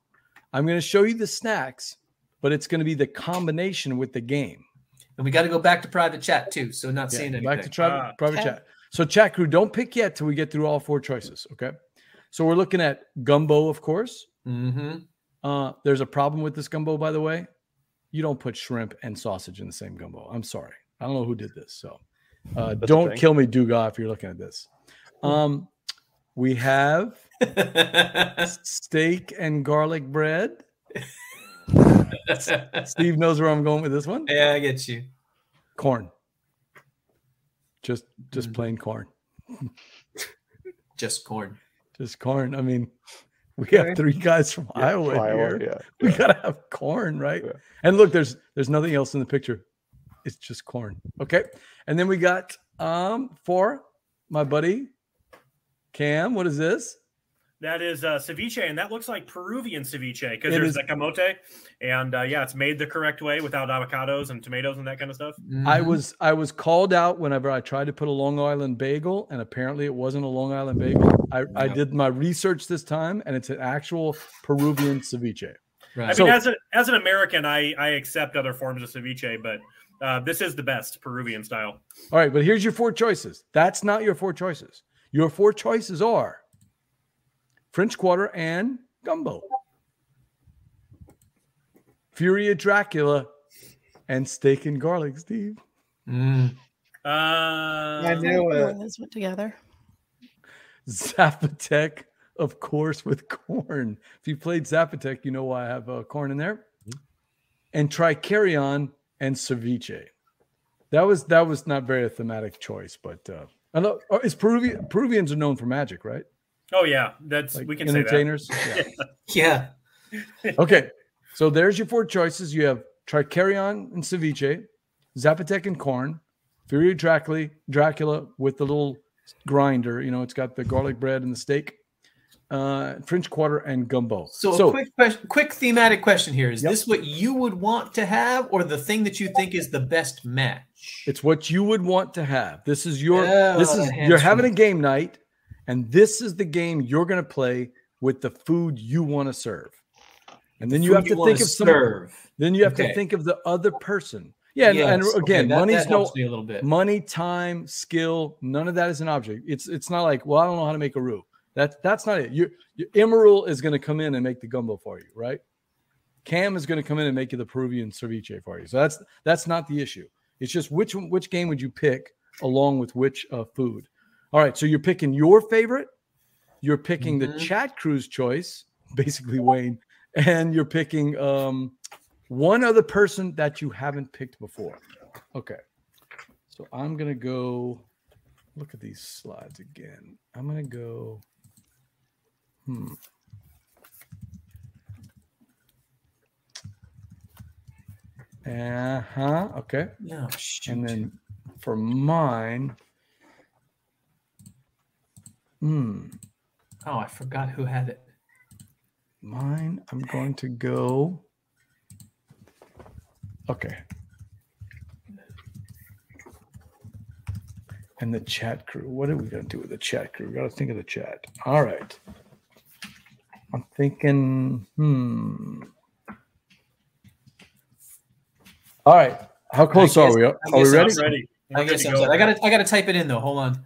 I'm going to show you the snacks, but it's going to be the combination with the game. And we got to go back to private chat too. So not seeing anything. Back to private chat. So chat crew, don't pick yet till we get through all 4 choices. Okay. So we're looking at Gumbo, of course. Mm-hmm. There's a problem with this Gumbo, by the way. You don't put shrimp and sausage in the same Gumbo. I'm sorry. I don't know who did this. So don't kill me, Duga, if you're looking at this. We have steak and garlic bread. Steve knows where I'm going with this one. Yeah, I get you. Corn. Just plain corn. Just corn. Just corn. I mean, we have 3 guys from Iowa here. Yeah. We gotta have corn, right? Yeah. And look, there's nothing else in the picture. It's just corn. Okay. And then we got for my buddy Cam. What is this? That is ceviche, and that looks like Peruvian ceviche because there's the camote, and it's made the correct way without avocados and tomatoes and that kind of stuff. Mm-hmm. I was called out whenever I tried to put a Long Island bagel, and apparently it wasn't a Long Island bagel. I did my research this time, and it's an actual Peruvian ceviche. Right. I mean, as an American, I accept other forms of ceviche, but this is the best Peruvian style. All right, but here's your 4 choices. That's not your 4 choices. Your 4 choices are French Quarter and Gumbo, Fury of Dracula, and Steak and Garlic, Steve. I knew it. Those went together. Zapotec, of course, with corn. If you played Zapotec, you know why I have corn in there. And Tricarion and ceviche. That was not very a thematic choice, but I know is Peruvians are known for magic, right? Oh yeah, that's Like we can say that. entertainers. Yeah. Okay, so there's your 4 choices. You have Tricarion and ceviche, Zapotec and corn, Fury of Dracula with the little grinder. You know, it's got the garlic bread and the steak. French Quarter and Gumbo. So quick thematic question here. Is this what you would want to have, or the thing that you think is the best match? It's what you would want to have. This is your you're having a game night, and this is the game you're going to play with the food you want to serve. And then you have to think of some. Then you have to think of the other person. Yeah, and again, money's that helps me a little bit. Money, time, skill, none of that is an object. It's not like, well, I don't know how to make a roux. That's not it. Your Emerald is going to come in and make the gumbo for you, right? Cam is going to come in and make you the Peruvian ceviche for you. So that's not the issue. It's just which game would you pick along with which food. All right, so you're picking your favorite. You're picking the chat crew's choice, basically Wayne, and you're picking one other person that you haven't picked before. Okay, so I'm going to go look at these slides again. I'm going to go. Okay. No, shoot. And then for mine. Oh, I forgot who had it. Mine, I'm going to go. Okay. And the chat crew. What are we going to do with the chat crew? We got to think of the chat. All right. I'm thinking, All right. How close are we? Are we ready? Ready. I guess I gotta type it in though. Hold on.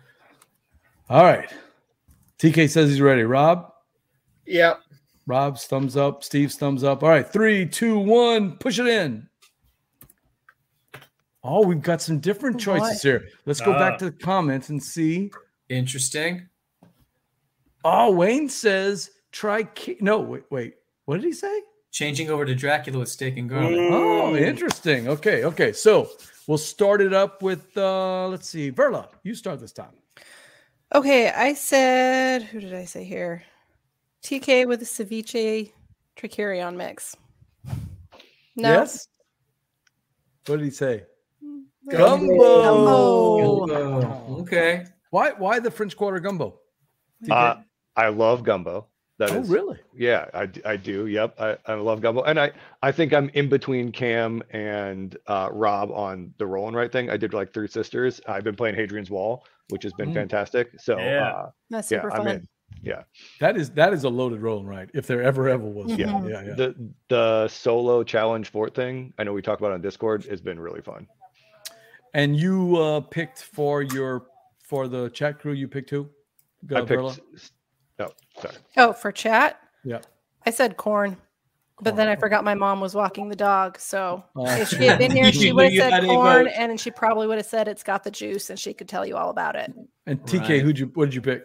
All right. TK says he's ready. Rob? Yep. Rob's thumbs up. Steve's thumbs up. All right. 3, 2, 1. Push it in. Oh, we've got some different choices here. Let's go back to the comments and see. Interesting. Oh, Wayne says wait. What did he say? Changing over to Dracula with steak and garlic. Oh, interesting. Okay. So we'll start it up with, let's see. Verla, you start this time. Okay, I said, who did I say here? TK with a ceviche tricarion mix. No. Yes? What did he say? Gumbo. Okay. Why the French Quarter Gumbo? I love Gumbo. Really? Yeah, I do. Yep. I love Gumbo. And I think I'm in between Cam and Rob on the roll and write thing. I did like Three Sisters. I've been playing Hadrian's Wall, which has been fantastic. So that's super fun. I'm in. Yeah. That is a loaded roll and write, if there ever was. Yeah. The solo challenge fort thing, I know we talked about on Discord, has been really fun. And you picked for the chat crew, you picked who? Sorry. Oh, for chat? Yeah. I said corn. But then I forgot my mom was walking the dog. So if she had been here, she would have said corn, and she probably would have said it's got the juice, and she could tell you all about it. And TK, what did you pick?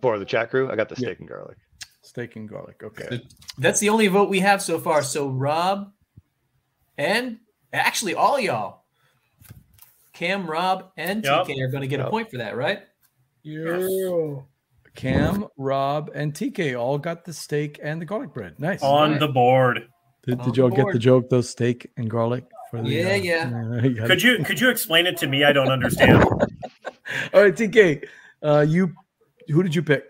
For the chat crew, I got the steak and garlic. Steak and garlic. Okay. That's the only vote we have so far. So Rob and actually all y'all, Cam, Rob, and TK are going to get a point for that, right? Yeah. Cam, Rob, and TK all got the steak and the garlic bread. Nice. On the board. Did y'all get the joke, those steak and garlic? For the, Could you explain it to me? I don't understand. All right, TK, who did you pick?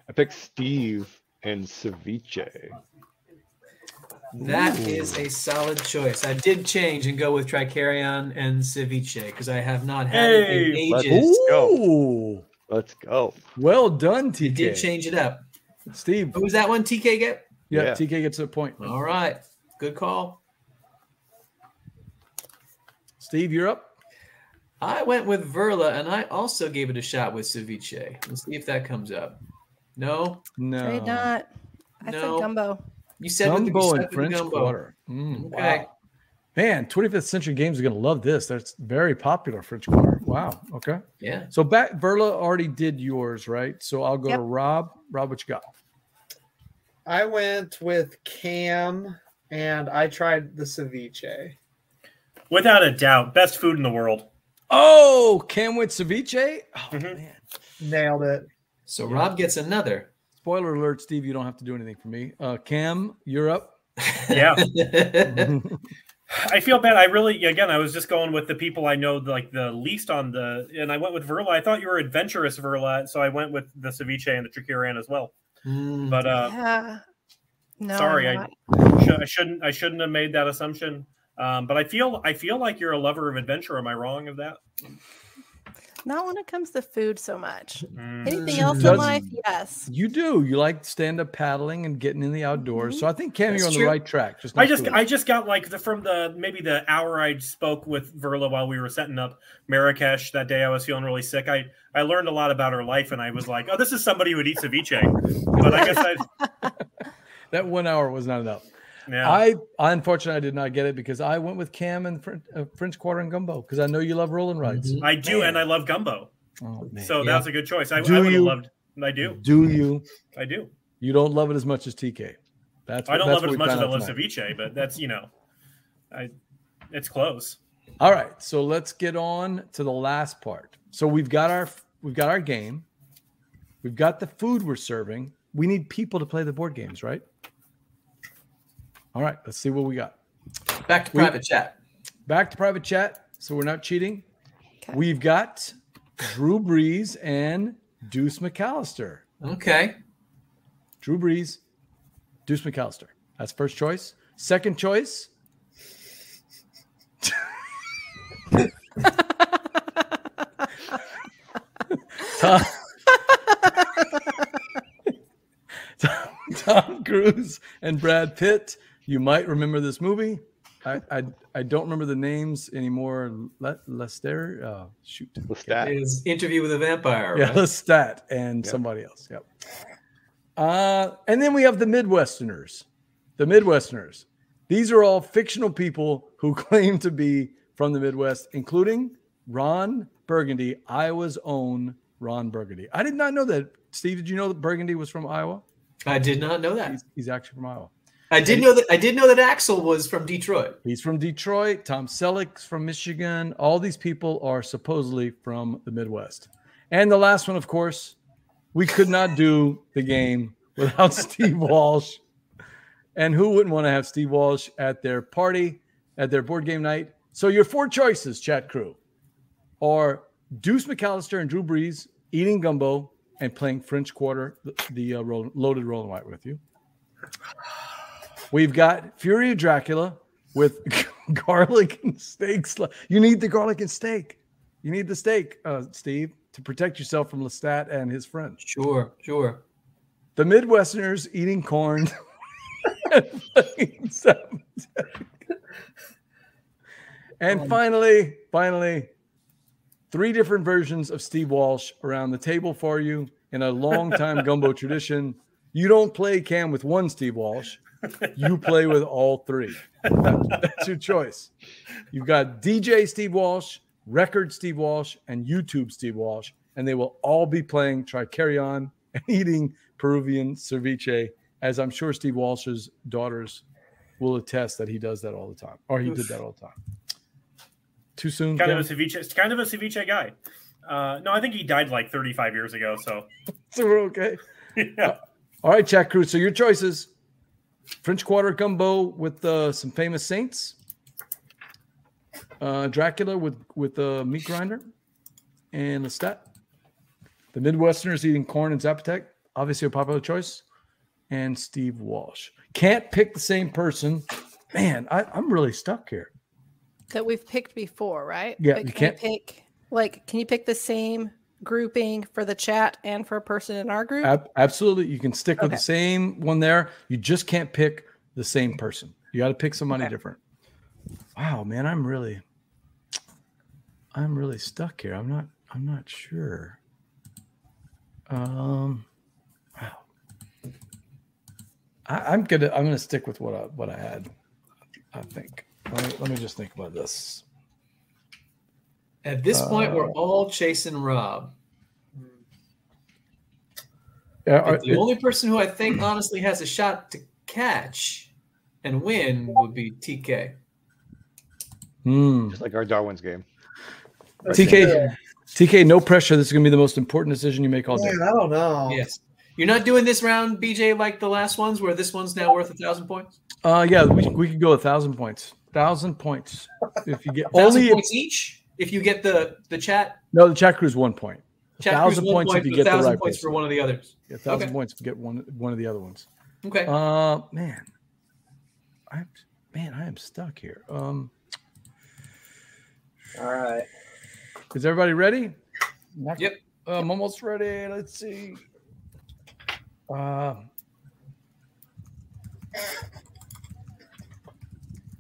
I picked Steve and ceviche. That is a solid choice. I did change and go with Tricarion and ceviche because I have not had it in ages. Let's go. Well done, TK. You did change it up. Steve. Who was that one TK get? Yeah, TK gets a point. All right. Good call. Steve, you're up. I went with Verla, and I also gave it a shot with ceviche. Let's see if that comes up. No? Try not. I said gumbo. You said Gumbo and French Quarter. Okay. Wow. Man, 25th Century Games are going to love this. That's very popular, French Quarter. Wow. Okay. Yeah. So Verla already did yours, right? So I'll go to Rob. Rob, what you got? I went with Cam, and I tried the ceviche. Without a doubt, best food in the world. Oh, Cam went ceviche? Oh, man. Nailed it. So Rob gets another. Spoiler alert, Steve, you don't have to do anything for me. Cam, you're up. Yeah. I feel bad. I was just going with the people I know like the least on and I went with Verla. I thought you were adventurous, Verla, so I went with the ceviche and the triquiran as well. But no, sorry, I shouldn't have made that assumption. But I feel like you're a lover of adventure. Am I wrong of that? Not when it comes to food so much. Anything else in life? Yes. You do. You like stand-up paddling and getting in the outdoors. So I think, Cam, you're on the right track. I just got like from the hour I spoke with Verla while we were setting up Marrakesh that day. I was feeling really sick. I learned a lot about her life, and I was like, oh, this is somebody who would eat ceviche. But I guess that 1 hour was not enough. Yeah. I unfortunately did not get it because I went with Cam and French Quarter and Gumbo because I know you love rolling rides. I do, and I love Gumbo. Oh, man. So that's a good choice. I would have loved. I do. Do you? I do. You don't love it as much as TK. I don't love it as much as I love ceviche, but that's it's close. All right, so let's get on to the last part. So we've got our game. We've got the food we're serving. We need people to play the board games, right? All right, let's see what we got. Back to private chat. Back to private chat. So we're not cheating. Okay. We've got Drew Brees and Deuce McAllister. Okay. Drew Brees, Deuce McAllister. That's first choice. Second choice. Tom Cruise and Brad Pitt. You might remember this movie. I don't remember the names anymore. Lestat. Shoot. Lestat. His Interview with a Vampire. Yeah, right? Lestat and somebody else. Yep. And then we have the Midwesterners. The Midwesterners. These are all fictional people who claim to be from the Midwest, including Ron Burgundy, Iowa's own Ron Burgundy. I did not know that. Steve, did you know that Burgundy was from Iowa? I did not know that. He's actually from Iowa. I did know that Axel was from Detroit. He's from Detroit. Tom Selleck's from Michigan. All these people are supposedly from the Midwest. And the last one, of course, we could not do the game without Steve Walsh. And who wouldn't want to have Steve Walsh at their party, at their board game night? So your four choices, chat crew, are Deuce McAllister and Drew Brees eating gumbo and playing French Quarter, the loaded roll and white with you. We've got Fury of Dracula with garlic and steak. You need the garlic and steak. You need the steak, Steve, to protect yourself from Lestat and his friends. Sure. The Midwesterners eating corn. And finally, three different versions of Steve Walsh around the table for you in a long-time gumbo tradition. You don't play Cam with one Steve Walsh. You play with all three. That's your choice. You've got DJ Steve Walsh, Record Steve Walsh, and YouTube Steve Walsh, and they will all be playing Try Carry On and eating Peruvian ceviche, as I'm sure Steve Walsh's daughters will attest that he does that all the time, or he did that all the time. Too soon? Kind of a ceviche guy. No, I think he died like 35 years ago, so we're okay. Yeah. All right, chat crew. So your choices: French Quarter gumbo with some famous saints, Dracula with a meat grinder, and Lestat. The Midwesterners eating corn and Zapotec, obviously a popular choice, and Steve Walsh. Can't pick the same person. Man, I'm really stuck here. That we've picked before, right? Yeah, but you can't pick. Like, can you pick the same grouping for the chat and for a person in our group? Absolutely. You can stick with the same one there. You just can't pick the same person. You got to pick somebody different. Wow, man, I'm really stuck here. I'm not sure. Wow. I'm gonna stick with what I had. I think. Let me just think about this. At this point, we're all chasing Rob. The only person who I think honestly has a shot to catch and win would be TK. Just like our Darwin's game. TK, no pressure. This is going to be the most important decision you make all day. Man, I don't know. Yes. You're not doing this round, BJ, like the last ones where this one's now worth 1,000 points? Yeah, we could go 1,000 points. 1,000 points. If you get 1,000 points each? If you get the chat? No, the chat crew's 1 point. Chat 1,000 points if you get the right 1,000 points person. for one of the others. Yeah, 1,000 points if you get one of the other ones. Okay. Man. I am stuck here. All right. Is everybody ready? Yep. I'm almost ready. Let's see.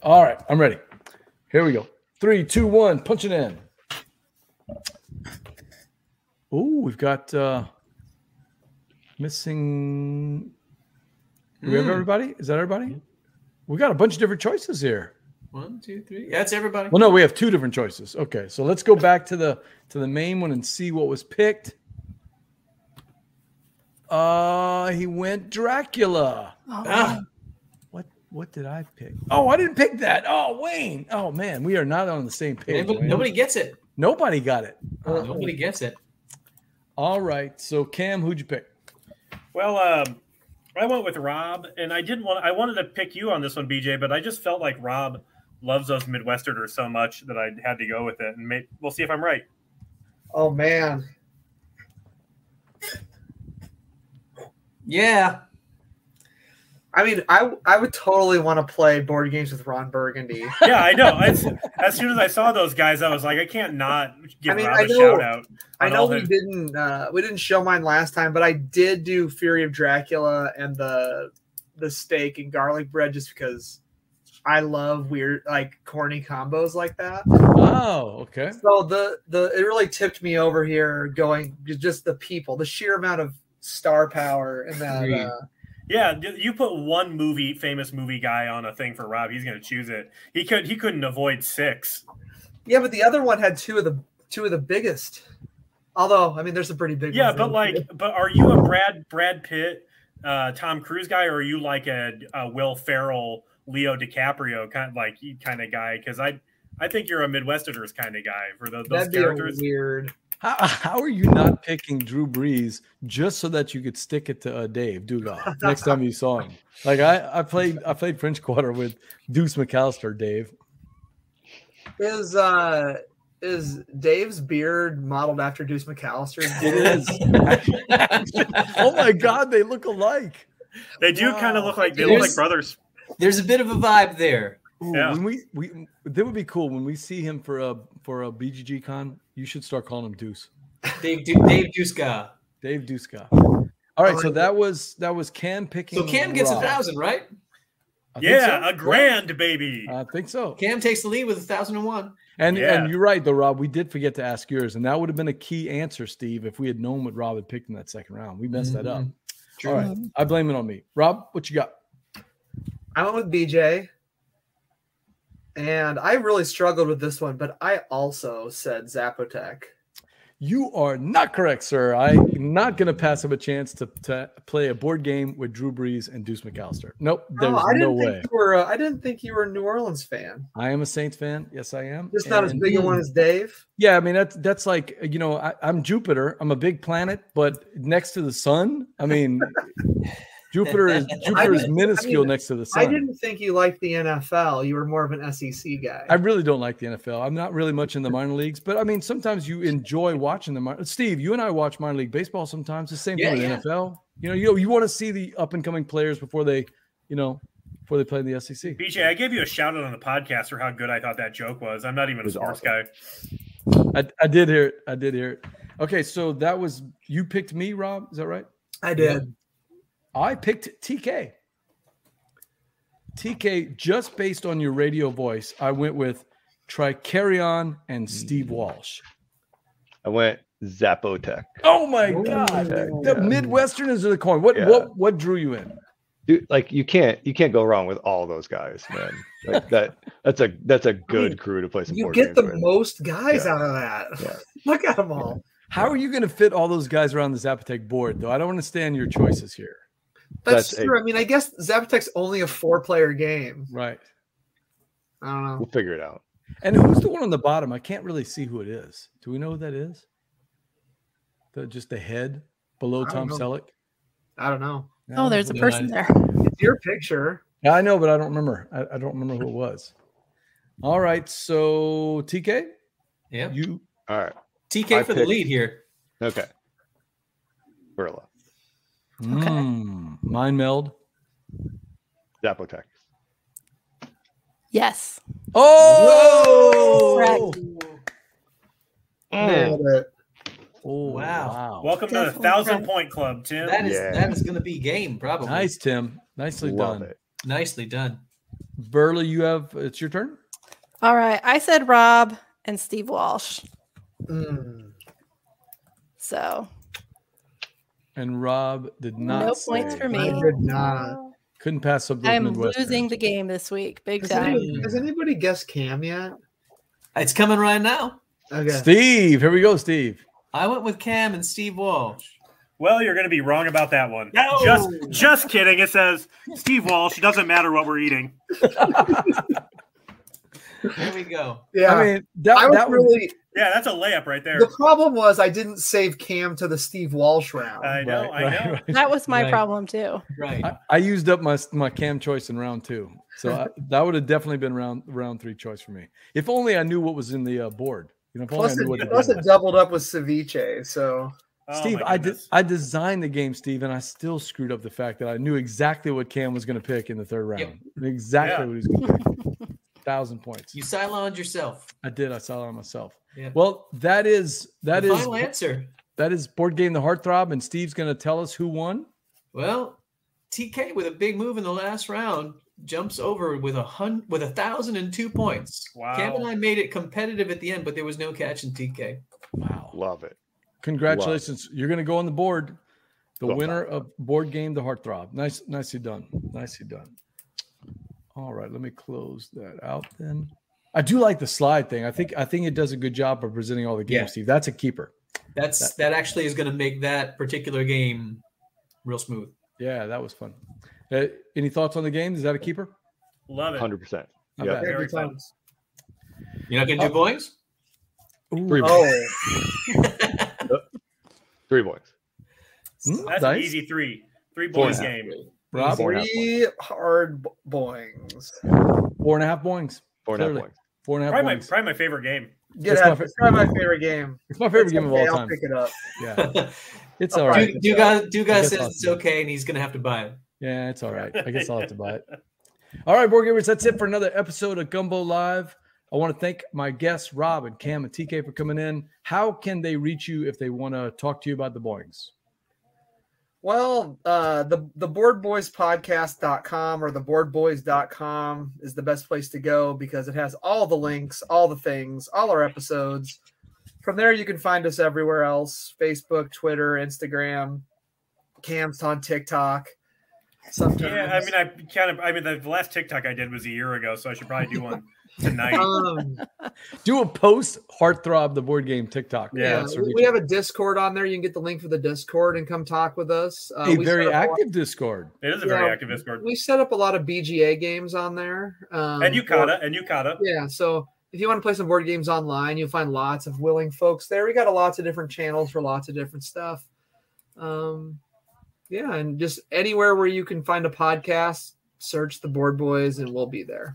All right, I'm ready. Here we go. 3, 2, 1, punch it in. Oh, we've got missing. Do we have everybody? Is that everybody? We got a bunch of different choices here. 1, 2, 3. Yeah, that's everybody. Well, no, we have 2 different choices. Okay, so let's go back to the main one and see what was picked. He went Dracula. What did I pick? Oh, I didn't pick that. Oh, Wayne. Oh man, we are not on the same page. Nobody gets it. Nobody got it. Nobody gets it. All right. So Cam, who'd you pick? Well, I went with Rob, and I wanted to pick you on this one, BJ, but I just felt like Rob loves those Midwesterners so much that I had to go with it, and we'll see if I'm right. Oh man. Yeah. I mean, I would totally want to play board games with Ron Burgundy. Yeah, I know. As soon as I saw those guys, I was like, I can't not give Rob a shout out. I know we didn't show mine last time, but I did do Fury of Dracula and the steak and garlic bread just because I love weird, like corny combos like that. Oh, okay. So it really tipped me over here going just the people, the sheer amount of star power and that. Yeah, you put one famous movie guy on a thing for Rob, he's going to choose it. He couldn't avoid 6. Yeah, but the other one had two of the biggest. Although, I mean, there's some pretty big. Yeah, but are you a Brad Pitt, Tom Cruise guy, or are you like a Will Ferrell, Leo DiCaprio kind of guy? Because I think you're a Midwesterners kind of guy for those characters. Be weird. How are you not picking Drew Brees just so that you could stick it to Dave Dugas next time you saw him? Like I played French Quarter with Deuce McAllister. Dave, is Dave's beard modeled after Deuce McAllister? It is. Oh my God, they look alike. They do kind of look like brothers. There's a bit of a vibe there. Ooh, yeah. When that would be cool when we see him for a BGG Con. You should start calling him Deuce. Dave Duska. Dave Duska. All right, so that was Cam picking. So Cam gets 1,000, right? Yeah, so. A grand, baby. I think so. Cam takes the lead with 1,001. And you're right, though, Rob. We did forget to ask yours, and that would have been a key answer, Steve, if we had known what Rob had picked in that second round. We messed that up. True. All right, I blame it on me. Rob, what you got? I went with BJ. And I really struggled with this one, but I also said Zapotec. You are not correct, sir. I'm not going to pass up a chance to play a board game with Drew Brees and Deuce McAllister. Nope, there's no way. I didn't think you were a New Orleans fan. I am a Saints fan. Yes, I am. Just not as big a one as Dave. Yeah, I mean that's like I'm Jupiter. I'm a big planet, but next to the sun. I mean. Jupiter is minuscule next to the sun. I didn't think you liked the NFL. You were more of an SEC guy. I really don't like the NFL. I'm not really much in the minor leagues, but I mean, sometimes you enjoy watching the Steve, you and I watch minor league baseball sometimes. The same thing with the NFL. You want to see the up and coming players before they play in the SEC. BJ, I gave you a shout out on the podcast for how good I thought that joke was. I'm not even a sports guy. I did hear it. Okay, so that was you picked me, Rob. Is that right? I did. I picked TK. TK, just based on your radio voice, I went with Tricarion and Steve Walsh. I went Zapotec. Oh my God! The Midwesterners of the coin. What drew you in? Dude, like you can't go wrong with all those guys, man. Like that's a good crew to play some. You board get games the with. most guys out of that. Yeah. Look at them all. How are you going to fit all those guys around the Zapotec board, though? I don't understand your choices here. That's true. I mean, I guess Zapotec's only a 4-player game. Right. I don't know. We'll figure it out. And who's the one on the bottom? I can't really see who it is. Do we know who that is? Just the head below Tom Selleck? I don't know. Oh, there's a person there. It's your picture. Yeah, I know, but I don't remember. I don't remember who it was. All right, so TK? Yeah. You all right. TK for the lead here. Okay. Verla. Okay. Mind meld. Zapotec. Yes. Oh! Correct. Nailed it. Oh, wow. Welcome to the 1,000-point club, Tim. That is going to be game, probably. Nice, Tim. Nicely Love done. it. Nicely done. Verla, it's your turn. All right. I said Rob and Steve Walsh. So. And Rob did not. No points for me. I did not. Couldn't pass up those I'm Midwesterners. losing the game this week. Big time. Has anybody guessed Cam yet? It's coming right now. Okay. Steve, here we go, Steve. I went with Cam and Steve Walsh. Well, you're going to be wrong about that one. No! Just kidding. It says Steve Walsh. It doesn't matter what we're eating. There we go. Yeah. I mean, that really. Yeah, that's a layup right there. The problem was I didn't save Cam to the Steve Walsh round. I know. Right. That was my problem too. Right. I used up my Cam choice in round 2. So that would have definitely been round 3 choice for me. If only I knew what was in the board. You know, if only I knew what it doubled up with ceviche. So Steve, I designed the game, Steve, and I still screwed up the fact that I knew exactly what Cam was going to pick in the 3rd round. Yep. Exactly what he was going to pick. 1,000 points. You siloned yourself. I did. I saw it on myself. Yeah. Well, that is final answer. That is Board Game the Heartthrob, and Steve's going to tell us who won. Well, TK with a big move in the last round jumps over with 1,002 points. Wow. Cam and I made it competitive at the end, but there was no catch in TK. Wow. Love it. Congratulations. You're going to go on the board. The winner of Board Game the Heartthrob. Nicely done. Nicely done. All right, let me close that out then. I do like the slide thing. I think it does a good job of presenting all the games, Yeah. Steve. That's a keeper. That actually is going to make that particular game real smooth. Yeah, that was fun. Any thoughts on the game? Is that a keeper? Love it. 100%. Not Yeah. bad. Very fun. You're not going to do boings? Three boys. That's Nice. an easy 3 4 boys and a half. game. Rob? 3 hard boings. 4.5 boings. 4.5 Clearly. points. 4.5 Probably boings. my favorite game. It's probably my favorite game. It's my favorite game of all I'll time. pick it up. Yeah, it's all right. Dugas says I'll it's see. okay, and he's going to have to buy it. Yeah, it's all right. I guess I'll have to buy it. All right, board gamers, that's it for another episode of Gumbo Live. I want to thank my guests, Rob and Cam and TK, for coming in. How can they reach you if they want to talk to you about the boings? Well, the boardboyspodcast.com or the boardboys.com is the best place to go because it has all the links, all the things, all our episodes. From there, you can find us everywhere else: Facebook, Twitter, Instagram. Cam's on TikTok. Sometimes. Yeah, the last TikTok I did was a year ago, so I should probably do one tonight. Do a post Heartthrob the board game TikTok. Yeah, we have a Discord on there. You can get the link for the Discord and come talk with us. A very active Discord. It is a very active Discord. We set up a lot of BGA games on there. And Yukata. Yeah, so if you want to play some board games online, you'll find lots of willing folks there. We got lots of different channels for lots of different stuff. Yeah, and just anywhere where you can find a podcast, search the Board Boys and we'll be there.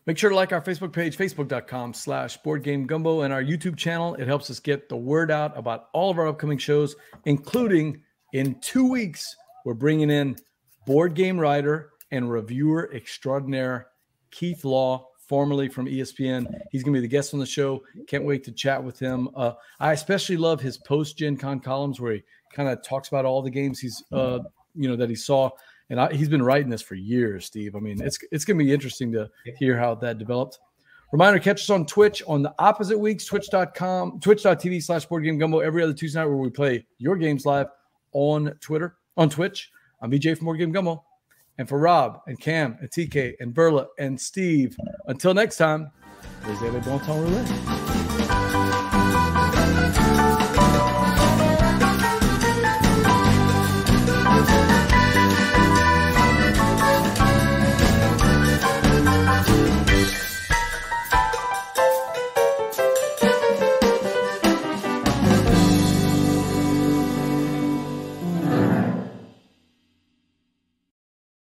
Make sure to like our Facebook page, facebook.com/boardgamegumbo, and our YouTube channel. It helps us get the word out about all of our upcoming shows, including in 2 weeks, we're bringing in board game writer and reviewer extraordinaire Keith Law formerly from ESPN. He's going to be the guest on the show. Can't wait to chat with him. I especially love his post-Gen Con columns where he kind of talks about all the games he's, that he saw. And he's been writing this for years, Steve. I mean, it's going to be interesting to hear how that developed. Reminder, catch us on Twitch on the opposite weeks, twitch.tv/BoardGameGumbo every other Tuesday night where we play your games live on Twitch. I'm BJ from Board Game Gumbo. And for Rob and Cam and TK and Verla and Steve, until next time, les bon temps roulés.